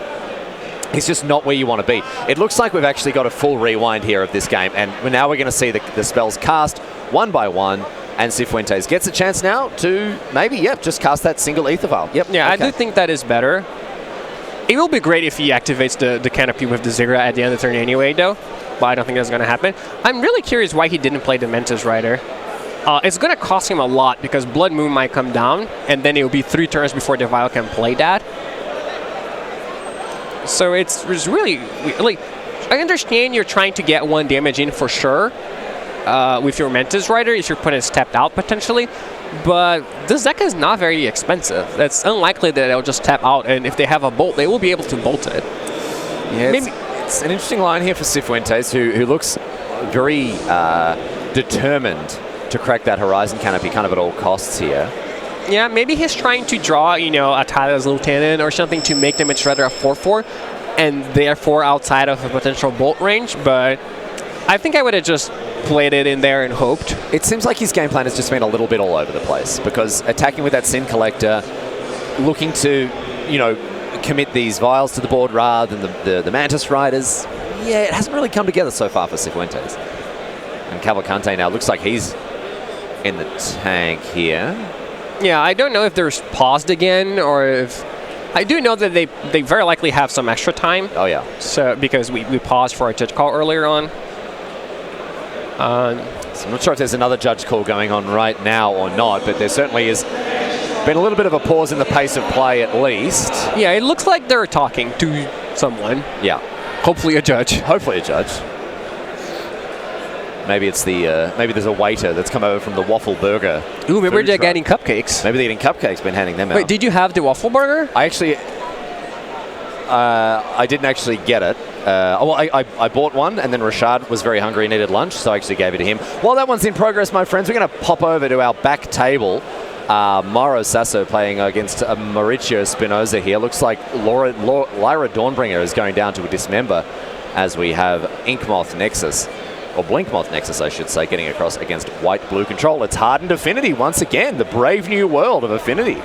it's just not where you want to be. It looks like we've actually got a full rewind here of this game, and now we're going to see the spells cast one by one, and Cifuentes gets a chance now to maybe, just cast that single Aether Vial. Yep. Yeah, okay. I do think that is better. It will be great if he activates the Canopy with the Ziggurat at the end of the turn anyway, though, but I don't think that's going to happen. I'm really curious why he didn't play the Mantis Rider. It's going to cost him a lot, because Blood Moon might come down, and then it will be 3 turns before the Vial can play that. So it's really, like, I understand you're trying to get 1 damage in for sure with your Mantis Rider if your opponent is tapped out potentially, but this deck is not very expensive. It's unlikely that they'll just tap out, and if they have a bolt, they will be able to bolt it. Yeah, It's an interesting line here for Cifuentes, who looks very determined to crack that Horizon Canopy kind of at all costs here. Yeah, maybe he's trying to draw, a Tyler's Lieutenant or something to make Damage Rider a 4/4, and therefore outside of a potential bolt range, but I think I would have just played it in there and hoped. It seems like his game plan has just been a little bit all over the place, because attacking with that Sin Collector, looking to, commit these Vials to the board rather than the Mantis Riders, yeah, it hasn't really come together so far for Cifuentes. And Cavalcante now looks like he's in the tank here. Yeah, I don't know if they're paused again, or if... I do know that they very likely have some extra time. Oh, yeah. So, because we paused for a judge call earlier on. So I'm not sure if there's another judge call going on right now or not, but there certainly has been a little bit of a pause in the pace of play at least. Yeah, it looks like they're talking to someone. Yeah. Hopefully a judge. Hopefully a judge. Maybe it's maybe there's a waiter that's come over from the Waffle Burger. Ooh, maybe they're getting cupcakes. Maybe they're eating cupcakes, been handing them out. Wait, did you have the Waffle Burger? I actually, I didn't actually get it. I bought one, and then Rashad was very hungry and needed lunch, so I actually gave it to him. While that one's in progress, my friends, we're going to pop over to our back table. Mauro Sasso playing against Mauricio Espinoza here. Looks like Lyra Dawnbringer is going down to a dismember, as we have Inkmoth Nexus, or Blinkmoth Nexus, I should say, getting across against white-blue control. It's hardened Affinity once again, the brave new world of Affinity.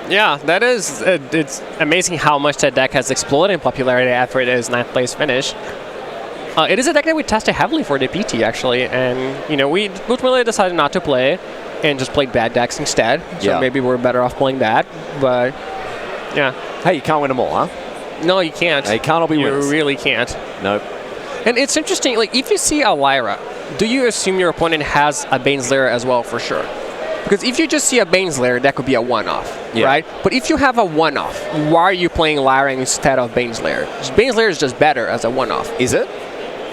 Yeah, that is, it's amazing how much that deck has exploded in popularity after its 9th place finish. It is a deck that we tested heavily for the PT, actually, and, we ultimately decided not to play and just played bad decks instead, so maybe we're better off playing that, but, yeah. Hey, you can't win them all, huh? No, you can't. They can't all be winners. You really can't. Nope. And it's interesting, like, if you see a Lyra, do you assume your opponent has a Baneslayer as well, for sure? Because if you just see a Baneslayer, that could be a one-off, right? But if you have a one-off, why are you playing Lyra instead of Baneslayer? Baneslayer is just better as a one-off. Is it?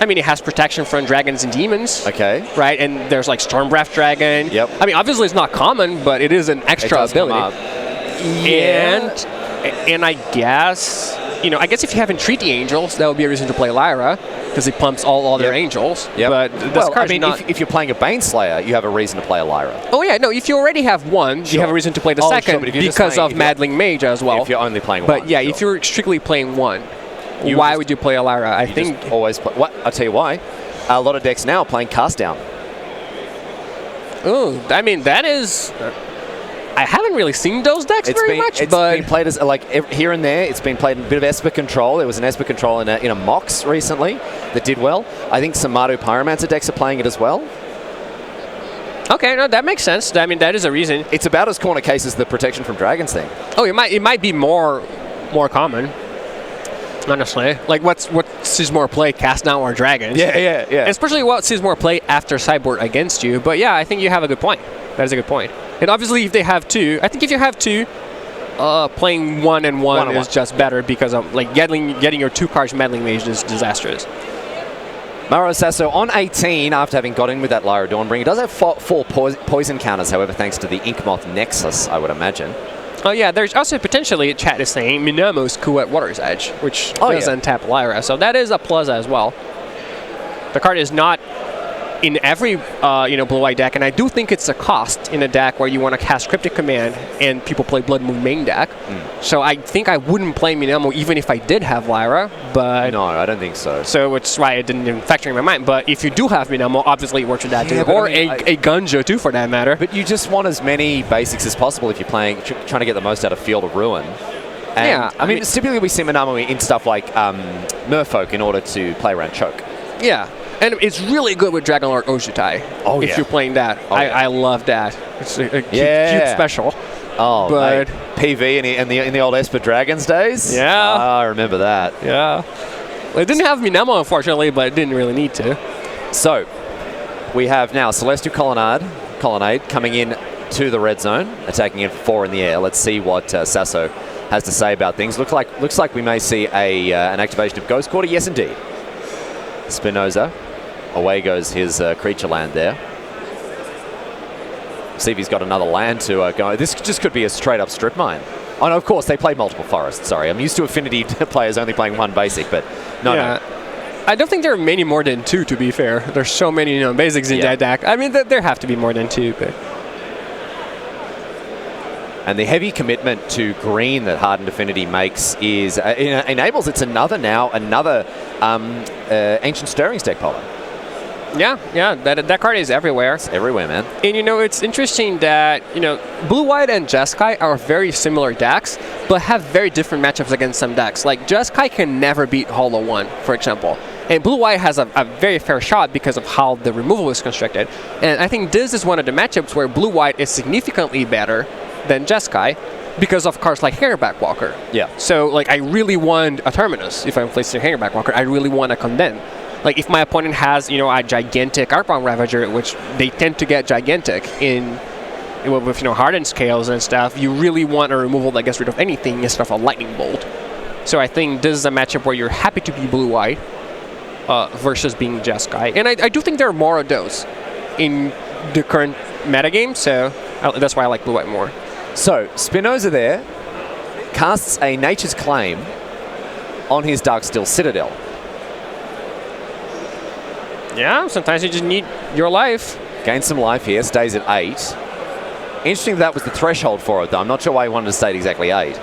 I mean, it has protection from dragons and demons. Okay. Right? And there's like Stormbreath Dragon. Yep. I mean, obviously it's not common, but it is an extra ability. Yeah. And I guess, if you have Entreaty Angels, that would be a reason to play Lyra, because it pumps all other angels. Yep. But if you're playing a Baneslayer, you have a reason to play a Lyra. Oh yeah, no, if you already have one, you have a reason to play the second, because of Meddling Mage as well. If you're only playing one. But yeah, if you're strictly playing one, why would you play a Lyra? I think always play. What? I'll tell you why. A lot of decks now are playing Cast Down. Oh, I mean, that is... I haven't really seen those decks very much, it's but... been played as, here and there. It's been played in a bit of Esper Control. There was an Esper Control in a Mox recently that did well. I think some Mardu Pyromancer decks are playing it as well. Okay, no, that makes sense. I mean, that is a reason. It's about as corner case as the Protection from Dragons thing. Oh, it might be more common. Honestly, like what sees more play, Cast Down or Dragons? Yeah. Especially what sees more play after Sideboard against you. But yeah, I think you have a good point. That is a good point. And obviously, if they have two, I think if you have two, playing one and one is just better, because getting your 2 cards Meddling Mage is disastrous. Mauro Sasso on 18 after having got in with that Lyra Dawnbringer. Does have 4 poison counters, however, thanks to the Inkmoth Nexus, I would imagine. Oh yeah, there's also potentially, chat is saying, Minamo's Coup at Water's Edge, which does untap Lyra, so that is a plus as well. The card is not in every blue-white deck, and I do think it's a cost in a deck where you want to cast Cryptic Command and people play Blood Moon main deck. So I think I wouldn't play Minamo even if I did have Lyra, but... No, I don't think so. So it's why it didn't even factor in my mind, but if you do have Minamo, obviously it works with that too, or a Gunjo too, for that matter. But you just want as many basics as possible if you're playing, trying to get the most out of Field of Ruin. And, yeah. I mean, typically we see Minamo in stuff like Merfolk in order to play around Choke. Yeah. And it's really good with Dragonlord Ojutai. If you're playing that. I love that. It's a cute special. Oh, but mate. PV in the old Esper Dragons days? Yeah. I remember that. Yeah. Well, it didn't have Minamo, unfortunately, but it didn't really need to. So, we have now Celestial Colonnade coming in to the red zone, attacking in 4 in the air. Let's see what Sasso has to say about things. Looks like we may see an activation of Ghost Quarter. Yes, indeed. Spinoza. Away goes his creature land there. See if he's got another land to go. This just could be a straight-up strip mine. Oh, no, of course, they play multiple forests. Sorry, I'm used to Affinity players only playing one basic, but no. I don't think there are many more than 2, to be fair. There's so many basics in that deck. I mean, there have to be more than 2, but... And the heavy commitment to green that Hardened Affinity makes is enables it's another Ancient Stirrings deck, Paulo. Yeah, that card is everywhere. It's everywhere, man. And it's interesting that Blue-White and Jeskai are very similar decks, but have very different matchups against some decks. Like Jeskai can never beat Hollow 1, for example. And Blue-White has a very fair shot because of how the removal is constructed. And I think this is one of the matchups where Blue-White is significantly better than Jeskai because of cards like Hangarback Walker. Yeah. So, like, I really want a Terminus if I'm placing Hangarback Walker. I really want a Condemn. Like, if my opponent has, a gigantic Arcbound Ravager, which they tend to get gigantic with hardened scales and stuff, you really want a removal that gets rid of anything instead of a Lightning Bolt. So I think this is a matchup where you're happy to be Blue-White versus being Jeskai. And I do think there are more of those in the current metagame, so that's why I like Blue-White more. So, Spinoza there casts a Nature's Claim on his Darksteel Citadel. Yeah, sometimes you just need your life. Gains some life here, stays at 8. Interesting that was the threshold for it, though. I'm not sure why he wanted to stay at exactly 8.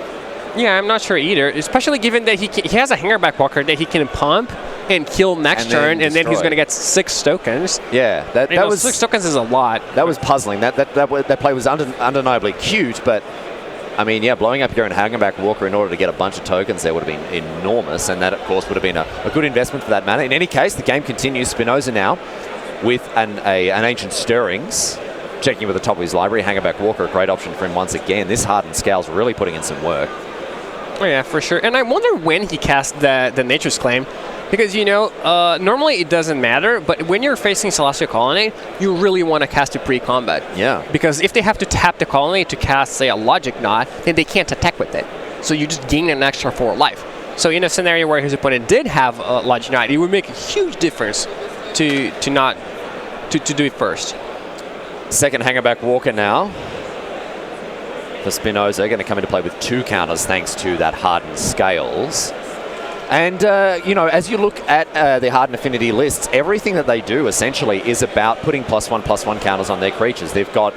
Yeah, I'm not sure either, especially given that he has a Hangarback Walker that he can pump and kill next turn, and then he's going to get 6 tokens. Yeah, that was 6 tokens is a lot. That was puzzling. That play was undeniably cute, but I mean, yeah, blowing up your own Hangarback Walker in order to get a bunch of tokens there would have been enormous, and that, of course, would have been a good investment for that mana. In any case, the game continues. Spinoza now with an Ancient Stirrings, checking with the top of his library. Hangarback Walker, a great option for him once again. This Hardened Scale's really putting in some work. Oh, yeah, for sure. And I wonder when he cast the Nature's Claim. Because, normally it doesn't matter, but when you're facing Celestial Colonnade, you really want to cast it pre-combat. Yeah. Because if they have to tap the Colonnade to cast, say, a Logic Knot, then they can't attack with it. So you just gain an extra 4 life. So in a scenario where his opponent did have a Logic Knot, it would make a huge difference to do it first. Second Hangarback Walker now for Spinoza, going to come into play with 2 counters thanks to that Hardened Scales. And, as you look at the Hardened Affinity lists, everything that they do essentially is about putting +1/+1 counters on their creatures. They've got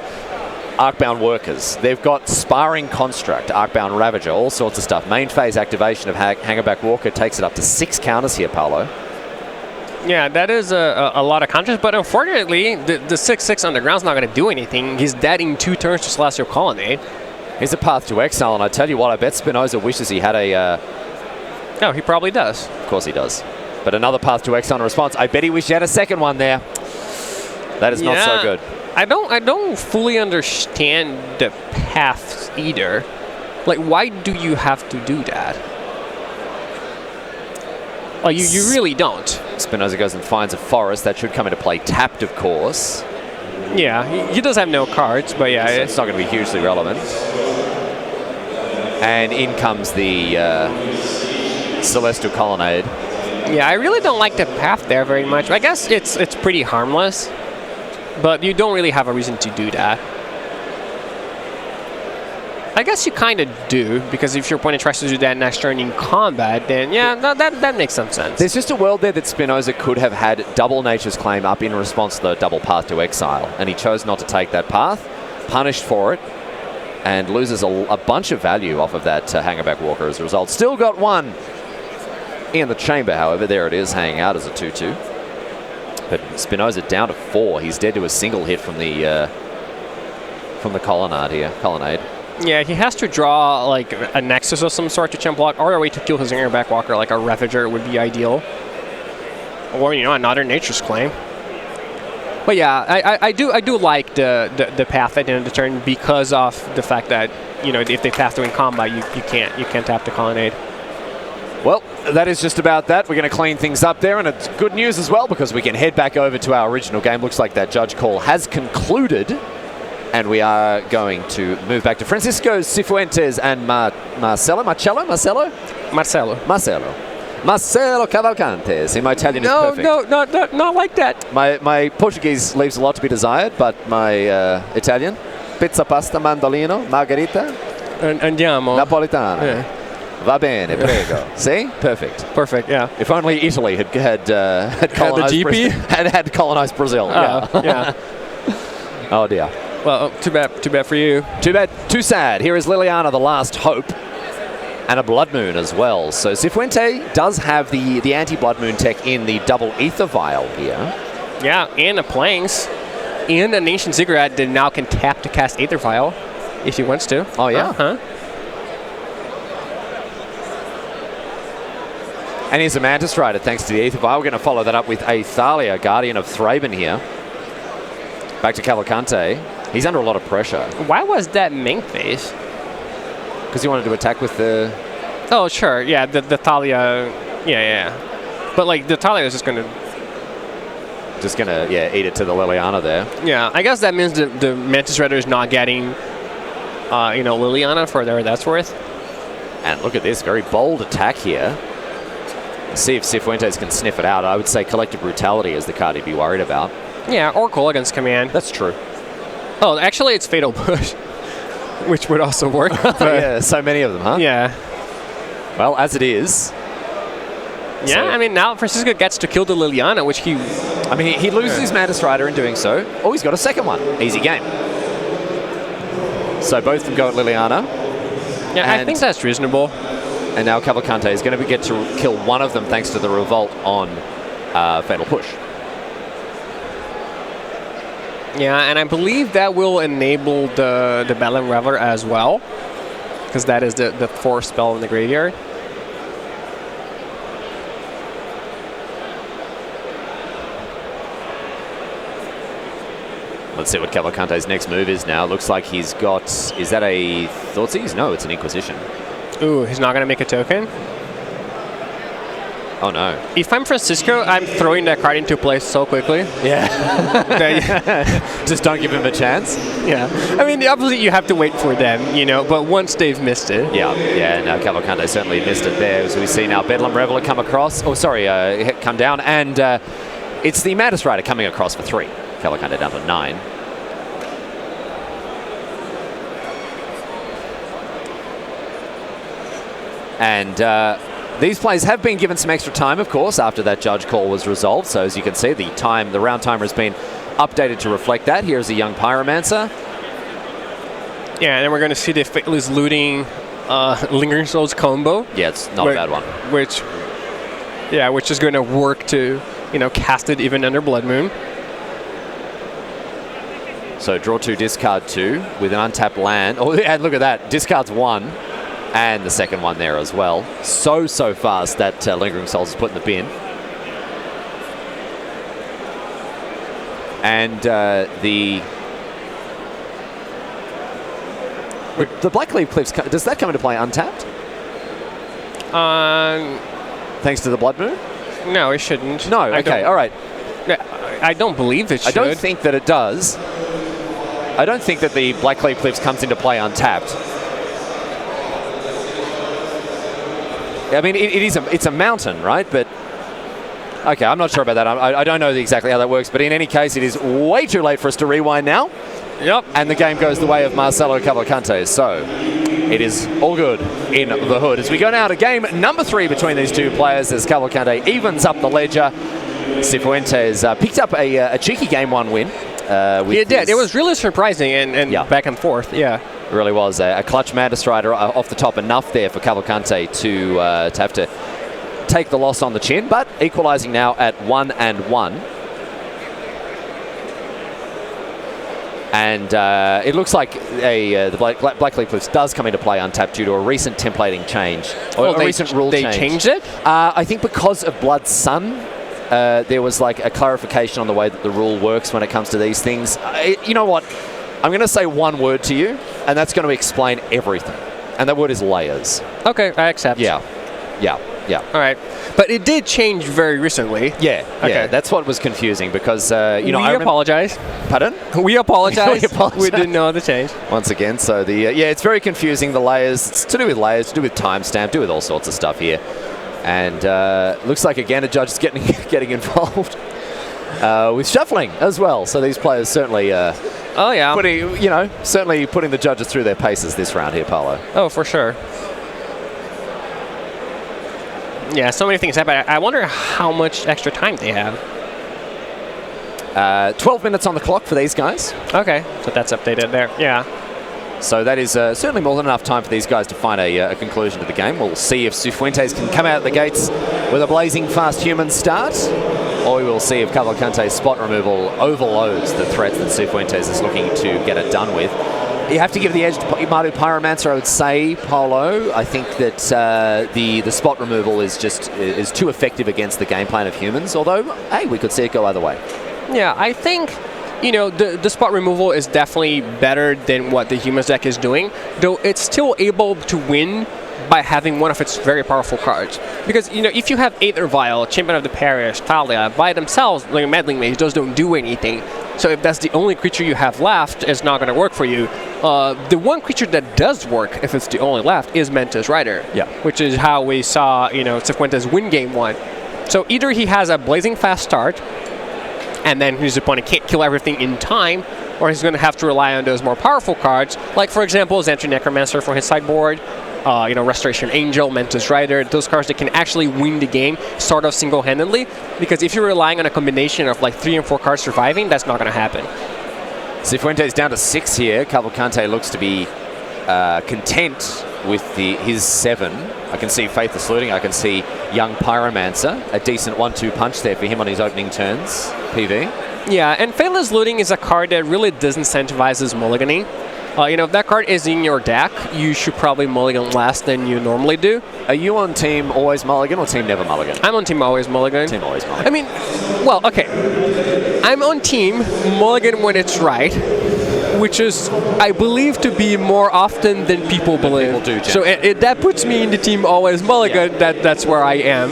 Arcbound Workers. They've got Sparring Construct, Arcbound Ravager, all sorts of stuff. Main phase activation of Hangarback Walker takes it up to 6 counters here, Paulo. Yeah, that is a lot of counters, but unfortunately, the 6/6 underground's not going to do anything. He's dead in 2 turns to Celestial Colonnade. Here's a path to exile, and I tell you what, I bet Spinoza wishes he had a... No, he probably does. Of course he does. But another path to exile in response. I bet he wished he had a second one there. That is not so good. I don't fully understand the paths either. Like, why do you have to do that? Like, you really don't. Spinoza goes and finds a forest. That should come into play tapped, of course. Yeah, he does have no cards, but yeah. So it's not going to be hugely relevant. And in comes the Celestial Colonnade. Yeah, I really don't like the path there very much. I guess it's pretty harmless, but you don't really have a reason to do that. I guess you kind of do, because if your opponent tries to do that next turn in combat, then yeah, that makes some sense. There's just a world there that Spinoza could have had double Nature's Claim up in response to the double path to exile, and he chose not to take that path, punished for it, and loses a bunch of value off of that Hangarback Walker as a result. Still got 1 in the chamber, however. There it is, hanging out as a 2/2. But Spinoza down to 4. He's dead to a single hit from the colonnade here. Colonnade. Yeah, he has to draw like a Nexus of some sort to chump block, or a way to kill his Hangarback Walker, like a Ravager would be ideal. Or, another Nature's Claim. But yeah, I do like the path at the end of the turn because of the fact that, if they path to in combat, you can't tap the Colonnade. Well, that is just about that. We're going to clean things up there, and it's good news as well because we can head back over to our original game. Looks like that judge call has concluded. And we are going to move back to Francisco Cifuentes and Marcelo Cavalcantes. In my Italian is perfect. No, not like that. My Portuguese leaves a lot to be desired, but my Italian, pizza, pasta, mandolino, margarita, Andiamo. Napolitano. Yeah. Va bene, prego. See? Perfect. Perfect, yeah. If only Italy had colonized the GP? had colonized Brazil. Yeah. Oh dear. Well, too bad for you. Too bad. Too sad. Here is Liliana, the last hope, and a Blood Moon as well. So Cifuente does have the anti-Blood Moon tech in the double Ether Vial here. Yeah, and a Planks, and a Nation Ziggurat that now can tap to cast Aether Vial if he wants to. Oh yeah. And here's a Mantis Rider thanks to the Ether Vial. We're going to follow that up with a Thalia, Guardian of Thraben here. Back to Cavalcante. He's under a lot of pressure. Why was that main phase? Because he wanted to attack with the... Oh, sure. Yeah, the Thalia. Yeah. But, like, the Thalia is just going to... eat it to the Liliana there. Yeah, I guess that means the Mantis Rider is not getting, Liliana for whatever that's worth. And look at this, very bold attack here. Let's see if Cifuentes can sniff it out. I would say Collective Brutality is the card he'd be worried about. Yeah, or Mulligan's Command. That's true. Oh, actually, it's Fatal Push, which would also work. Yeah, so many of them, huh? Yeah. Well, as it is. Yeah, so, I mean, now Francisco gets to kill the Liliana, which he... I mean, he loses his Mantis Rider in doing so. Oh, he's got a second one. Easy game. So both of them go at Liliana. Yeah, I think that's reasonable. And now Cavalcante is going to get to kill one of them thanks to the Revolt on Fatal Push. Yeah, and I believe that will enable the Battling Reveler as well, because that is the fourth spell in the graveyard. Let's see what Cavalcante's next move is now. Looks like he's got... Is that a Thoughtseize? No, it's an Inquisition. Ooh, he's not going to make a token? Oh, no. If I'm Francisco, I'm throwing that card into play so quickly. Yeah. Just don't give him a chance. Yeah. I mean, obviously you have to wait for them, but once they've missed it. Yeah, no, Cavalcante certainly missed it there. As we see now Bedlam Reveler come across. Oh, sorry, come down. And it's the Mantis Rider coming across for 3. Cavalcante down to 9. And these plays have been given some extra time, of course, after that judge call was resolved. So as you can see, the round timer has been updated to reflect that. Here's a young Pyromancer. Yeah, and then we're going to see the Fatalist Looting Lingering Souls combo. Yeah, it's not a bad one. Which is going to work to, cast it even under Blood Moon. So draw 2, discard 2 with an untapped land. Oh, and look at that. Discards 1 and the second one there as well. So fast that Lingering Souls is put in the bin. And the Blackleaf Cliffs, does that come into play untapped? Thanks to the Blood Moon? No, it shouldn't. No, okay, all right. I don't believe it should. I don't think that it does. I don't think that the Blackleaf Cliffs comes into play untapped. I mean, it's a mountain, right? But okay, I'm not sure about that. I don't know exactly how that works. But in any case, it is way too late for us to rewind now. Yep. And the game goes the way of Marcelo Cavalcante. So it is all good in the hood. As we go now to game number 3 between these two players as Cavalcante evens up the ledger. Cifuentes picked up a cheeky game 1 win. He did. It was really surprising and back and forth. Yeah. It really was a clutch Mantis Rider off the top, enough there for Cavalcante to have to take the loss on the chin, but equalizing now at 1-1. And it looks like the Blackleaf Cliffs does come into play untapped due to a recent templating change. Or a recent rule change. They changed it? I think because of Blood Sun, there was like a clarification on the way that the rule works when it comes to these things. You know what? I'm going to say one word to you, and that's going to explain everything. And that word is layers. Okay, I accept. Yeah. All right. But it did change very recently. Yeah, okay. That's what was confusing because, we apologize. Pardon? We apologize. We apologize. We didn't know the change. Once again, so it's very confusing, the layers. It's to do with layers, to do with timestamp, to do with all sorts of stuff here. And looks like, again, a judge is getting involved with shuffling as well. So these players certainly... certainly putting the judges through their paces this round here, Paulo. Oh, for sure. Yeah, so many things happen. I wonder how much extra time they have. 12 minutes on the clock for these guys. Okay, so that's updated there. Yeah. So that is certainly more than enough time for these guys to find a conclusion to the game. We'll see if Cifuentes can come out the gates with a blazing fast human start, or we will see if Cavalcante's spot removal overloads the threats that Cifuentes is looking to get it done with. You have to give the edge to Madu Pyromancer, I would say, Paulo. I think that the spot removal is too effective against the game plan of humans, although, hey, we could see it go either way. Yeah, I think, you know, the spot removal is definitely better than what the humans deck is doing, though it's still able to win by having one of its very powerful cards. Because, you know, if you have Aether Vial, Champion of the Parish, Thalia, by themselves, like Meddling Mage, those don't do anything. So if that's the only creature you have left, it's not going to work for you. The one creature that does work, if it's the only left, is Mantis Rider. Yeah. Which is how we saw, you know, Cifuentes win game 1. So either he has a blazing fast start, and then his opponent can't kill everything in time, or he's going to have to rely on those more powerful cards, like, for example, Xantry Necromancer for his sideboard, you know, Restoration Angel, Mantis Rider, those cards that can actually win the game sort of single-handedly, because if you're relying on a combination of like 3 and 4 cards surviving, that's not going to happen. Cifuentes down to 6 here. Cavalcante looks to be content with his 7. I can see Faithless Looting. I can see Young Pyromancer. A decent 1-2 punch there for him on his opening turns. PV. Yeah, and Faithless Looting is a card that really disincentivizes mulliganing. You know, if that card is in your deck, you should probably mulligan less than you normally do. Are you on team always mulligan or team never mulligan? I'm on team always mulligan. Team always mulligan. I mean, well, okay. I'm on team mulligan when it's right, which is, I believe, to be more often than people believe. People do, so that puts me in the team always mulligan. Yeah. That's where I am.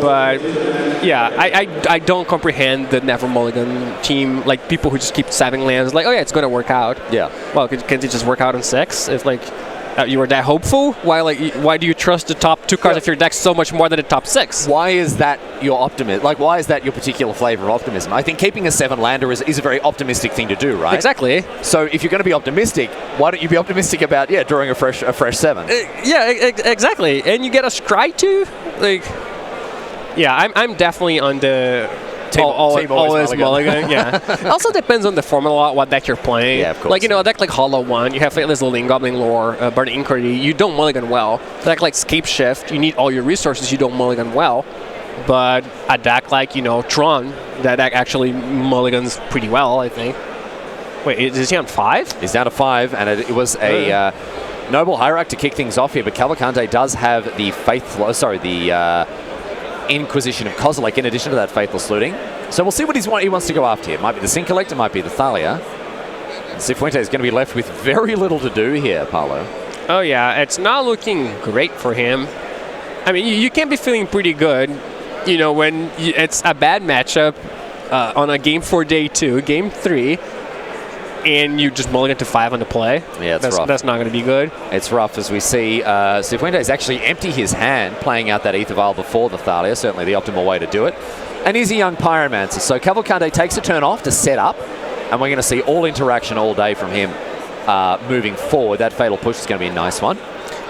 But yeah, I don't comprehend the never mulligan team, like people who just keep sapping lands, like, oh yeah, it's going to work out. Yeah. Well, can't it just work out in 6? If like you were that hopeful, why do you trust the top 2 cards of your deck so much more than the top 6? Why is that your optimism? Like, why is that your particular flavor of optimism? I think keeping a 7-lander is a very optimistic thing to do, right? Exactly. So if you're going to be optimistic, why don't you be optimistic about drawing a fresh 7? Exactly. And you get a scry too, like. Yeah, I'm definitely on the team always mulligan. Yeah. It also depends on the format a lot, what deck you're playing. Yeah, of course. Like, you know, a deck like Hollow One, you have Faithless Looting, Goblin Lore, Burning Inquiry, you don't mulligan well. A deck like Scape Shift, you need all your resources, you don't mulligan well. But a deck like, you know, Tron, that deck actually mulligans pretty well, I think. Wait, is he on 5? He's down to 5, and it was a Noble Hierarch to kick things off here, but Cavalcante does have the Inquisition of Kozilek in addition to that Faithless Looting. So we'll see what he wants to go after here. It might be the Sin Collector, might be the Thalia. Cifuentes is going to be left with very little to do here, Paulo. Oh yeah, it's not looking great for him. I mean, you can be feeling pretty good, you know, when it's a bad matchup on a game 4 day 2, game 3, and you just mulligan to 5 on the play. Yeah, that's rough. That's not going to be good. It's rough as we see Cifuentes actually empty his hand, playing out that Aether Vial before the Thalia, certainly the optimal way to do it. And he's a Young Pyromancer, so Cavalcante takes a turn off to set up, and we're going to see all interaction all day from him moving forward. That Fatal Push is going to be a nice one.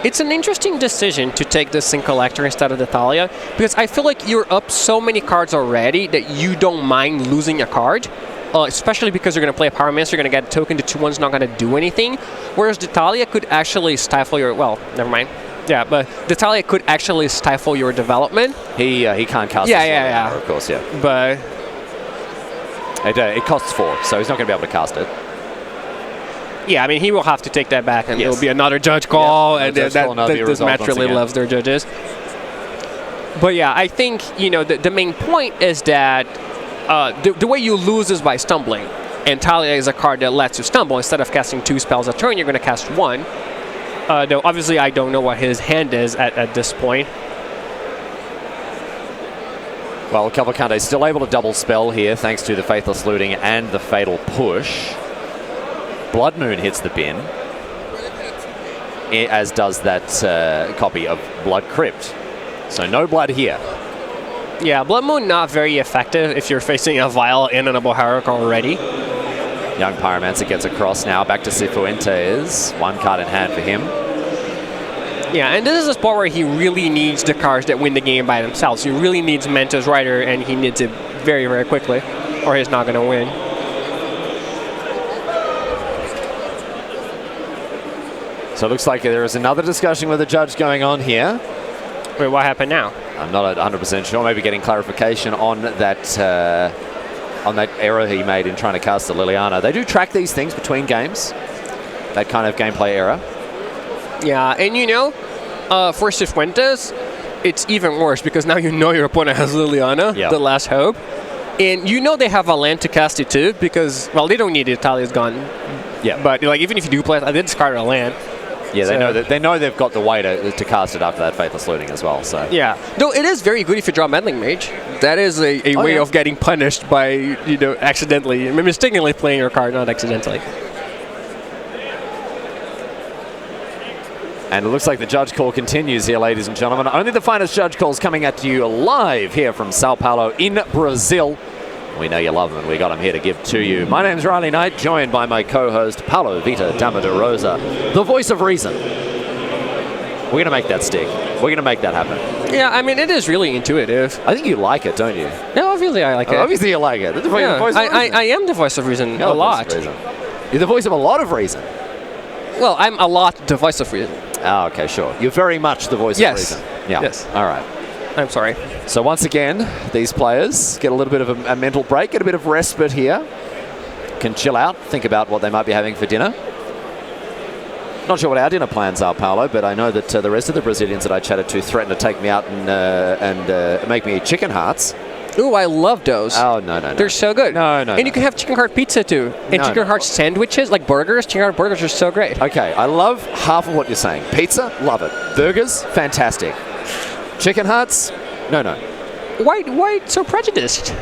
It's an interesting decision to take the Sin Collector instead of the Thalia, because I feel like you're up so many cards already that you don't mind losing a card. Especially because you're going to play a Pyromancer, you're going to get a token, the 2-1's not going to do anything. Whereas the Thalia could actually stifle your, well, never mind. Yeah, but the Thalia could actually stifle your development. He can't cast yeah. Of course, yeah. But it costs 4, so he's not going to be able to cast it. Yeah, I mean, he will have to take that back, and it'll be another judge call, and this match really loves their judges. But yeah, I think, you know, the main point is that the way you lose is by stumbling. And Thalia is a card that lets you stumble. Instead of casting 2 spells a turn, you're going to cast 1. Though obviously I don't know what his hand is at this point. Well, Cavalcante is still able to double spell here thanks to the Faithless Looting and the Fatal Push. Blood Moon hits the bin, as does that copy of Blood Crypt. So no blood here. Yeah, Blood Moon not very effective if you're facing a Vial and a Noble Hierarch already. Young Pyromancer gets across now, back to Cifuentes. 1 card in hand for him. Yeah, and this is a spot where he really needs the cards that win the game by themselves. He really needs Mantis Rider, and he needs it very, very quickly, or he's not going to win. So it looks like there is another discussion with the judge going on here. Wait, what happened now? I'm not 100% sure. Maybe getting clarification on that error he made in trying to cast the Liliana. They do track these things between games, that kind of gameplay error. Yeah, and for Cifuentes, it's even worse because now you know your opponent has Liliana, the last hope. And they have a land to cast it too because, well, they don't need it. Talia's gone. Yeah. But even if you do play it, I did discard a land. Yeah, they know they've got the way to cast it after that Faithless Looting as well. So yeah, though it is very good if you draw Meddling Mage. That is a way of getting punished by accidentally, mistakenly playing your card, not accidentally. And it looks like the judge call continues here, ladies and gentlemen. Only the finest judge calls coming at you live here from Sao Paulo in Brazil. We know you love them, and we got them here to give to you. My name's Riley Knight, joined by my co-host, Paulo Vita Dama de Rosa, the voice of reason. We're going to make that stick. We're going to make that happen. Yeah, it is really intuitive. I think you like it, don't you? Yeah, obviously I like it. Obviously you like it. I am the voice of reason. You're a lot. You're the voice of a lot of reason. Well, I'm a lot the voice of reason. Oh, okay, sure. You're very much the voice of reason. Yeah. Yes. All right. I'm sorry. So once again, these players get a little bit of a mental break, get a bit of respite here. Can chill out, think about what they might be having for dinner. Not sure what our dinner plans are, Paulo, but I know that the rest of the Brazilians that I chatted to threatened to take me out and make me eat chicken hearts. Ooh, I love those. Oh, no. They're so good. No. And you can have chicken heart pizza too. And chicken heart sandwiches, like burgers. Chicken heart burgers are so great. Okay, I love half of what you're saying. Pizza, love it. Burgers, fantastic. Chicken hearts, no. Why so prejudiced?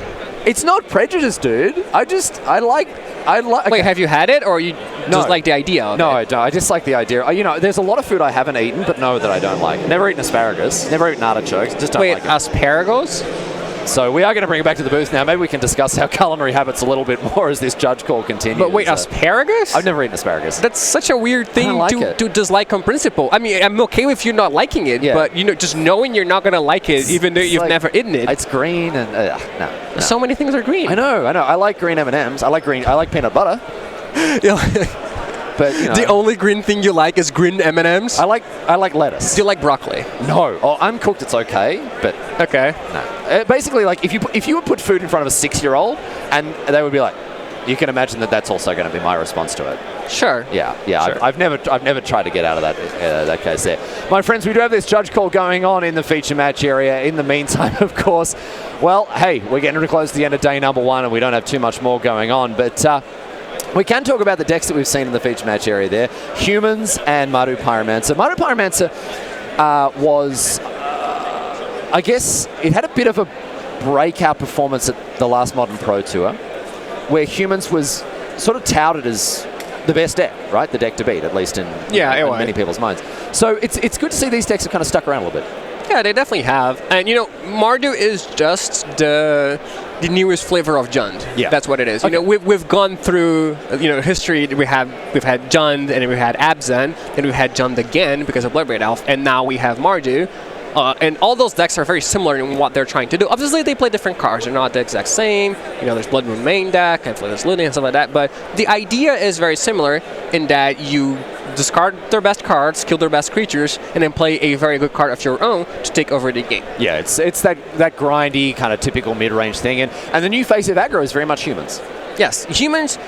It's not prejudice, dude. I like. Wait, have you had it, or you just like the idea of it? No, I don't. I just like the idea. There's a lot of food I haven't eaten, but no, that I don't like. Never eaten asparagus. Never eaten artichokes. Just don't like it. Wait, asparagus? So we are going to bring it back to the booth now. Maybe we can discuss our culinary habits a little bit more as this judge call continues. But wait, asparagus? I've never eaten asparagus. That's such a weird thing to dislike on principle. I'm okay with you not liking it, but just knowing you're not going to like it, even though you've never eaten it. It's green and no. So many things are green. I know. I like green M&Ms. I like peanut butter. But the only green thing you like is green M&Ms. I like lettuce. Do you like broccoli? No. Oh, uncooked, it's okay, but okay. No. Basically, like if you would put food in front of a 6-year-old, and they would be like, you can imagine that's also going to be my response to it. Sure. Yeah. Sure. I've never tried to get out of that case there. My friends, we do have this judge call going on in the feature match area. In the meantime, of course, well, hey, we're getting close to the end of day number 1, and we don't have too much more going on, but. We can talk about the decks that we've seen in the feature match area there. Humans and Maru Pyromancer. Maru Pyromancer was, I guess, it had a bit of a breakout performance at the last Modern Pro Tour, where Humans was sort of touted as the best deck, right? The deck to beat, at least in many people's minds. So it's good to see these decks have kind of stuck around a little bit. Yeah, they definitely have. And, Mardu is just the newest flavor of Jund. Yeah. That's what it is. Okay. We've gone through, history. We've had Jund, and we've had Abzan, and we've had Jund again because of Bloodbraid Elf, and now we have Mardu. And all those decks are very similar in what they're trying to do. Obviously, they play different cards. They're not the exact same. There's Blood Moon main deck, and Flameless Looting, and stuff like that. But the idea is very similar in that you discard their best cards, kill their best creatures, and then play a very good card of your own to take over the game. Yeah, it's that grindy kind of typical mid-range thing. And the new face of aggro is very much Humans. Yes, Humans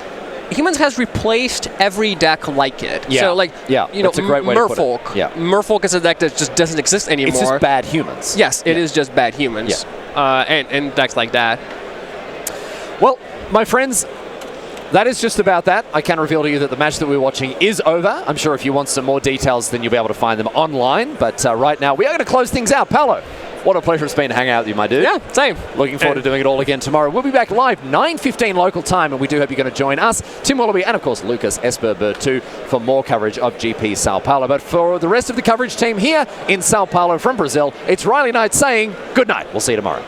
has replaced every deck like it. Yeah. So, that's a great way to put it. Yeah. Merfolk is a deck that just doesn't exist anymore. It's just bad Humans. Yes, it is just bad Humans. Yeah. And decks like that. Well, my friends, that is just about that. I can reveal to you that the match that we're watching is over. I'm sure if you want some more details, then you'll be able to find them online. But right now, we are going to close things out. Paulo, what a pleasure it's been to hang out with you, my dude. Yeah, same. Looking forward to doing it all again tomorrow. We'll be back live 9:15 local time, and we do hope you're going to join us, Tim Wallaby, and of course Lucas Esperbertu for more coverage of GP Sao Paulo. But for the rest of the coverage team here in Sao Paulo from Brazil, it's Riley Knight saying good night. We'll see you tomorrow.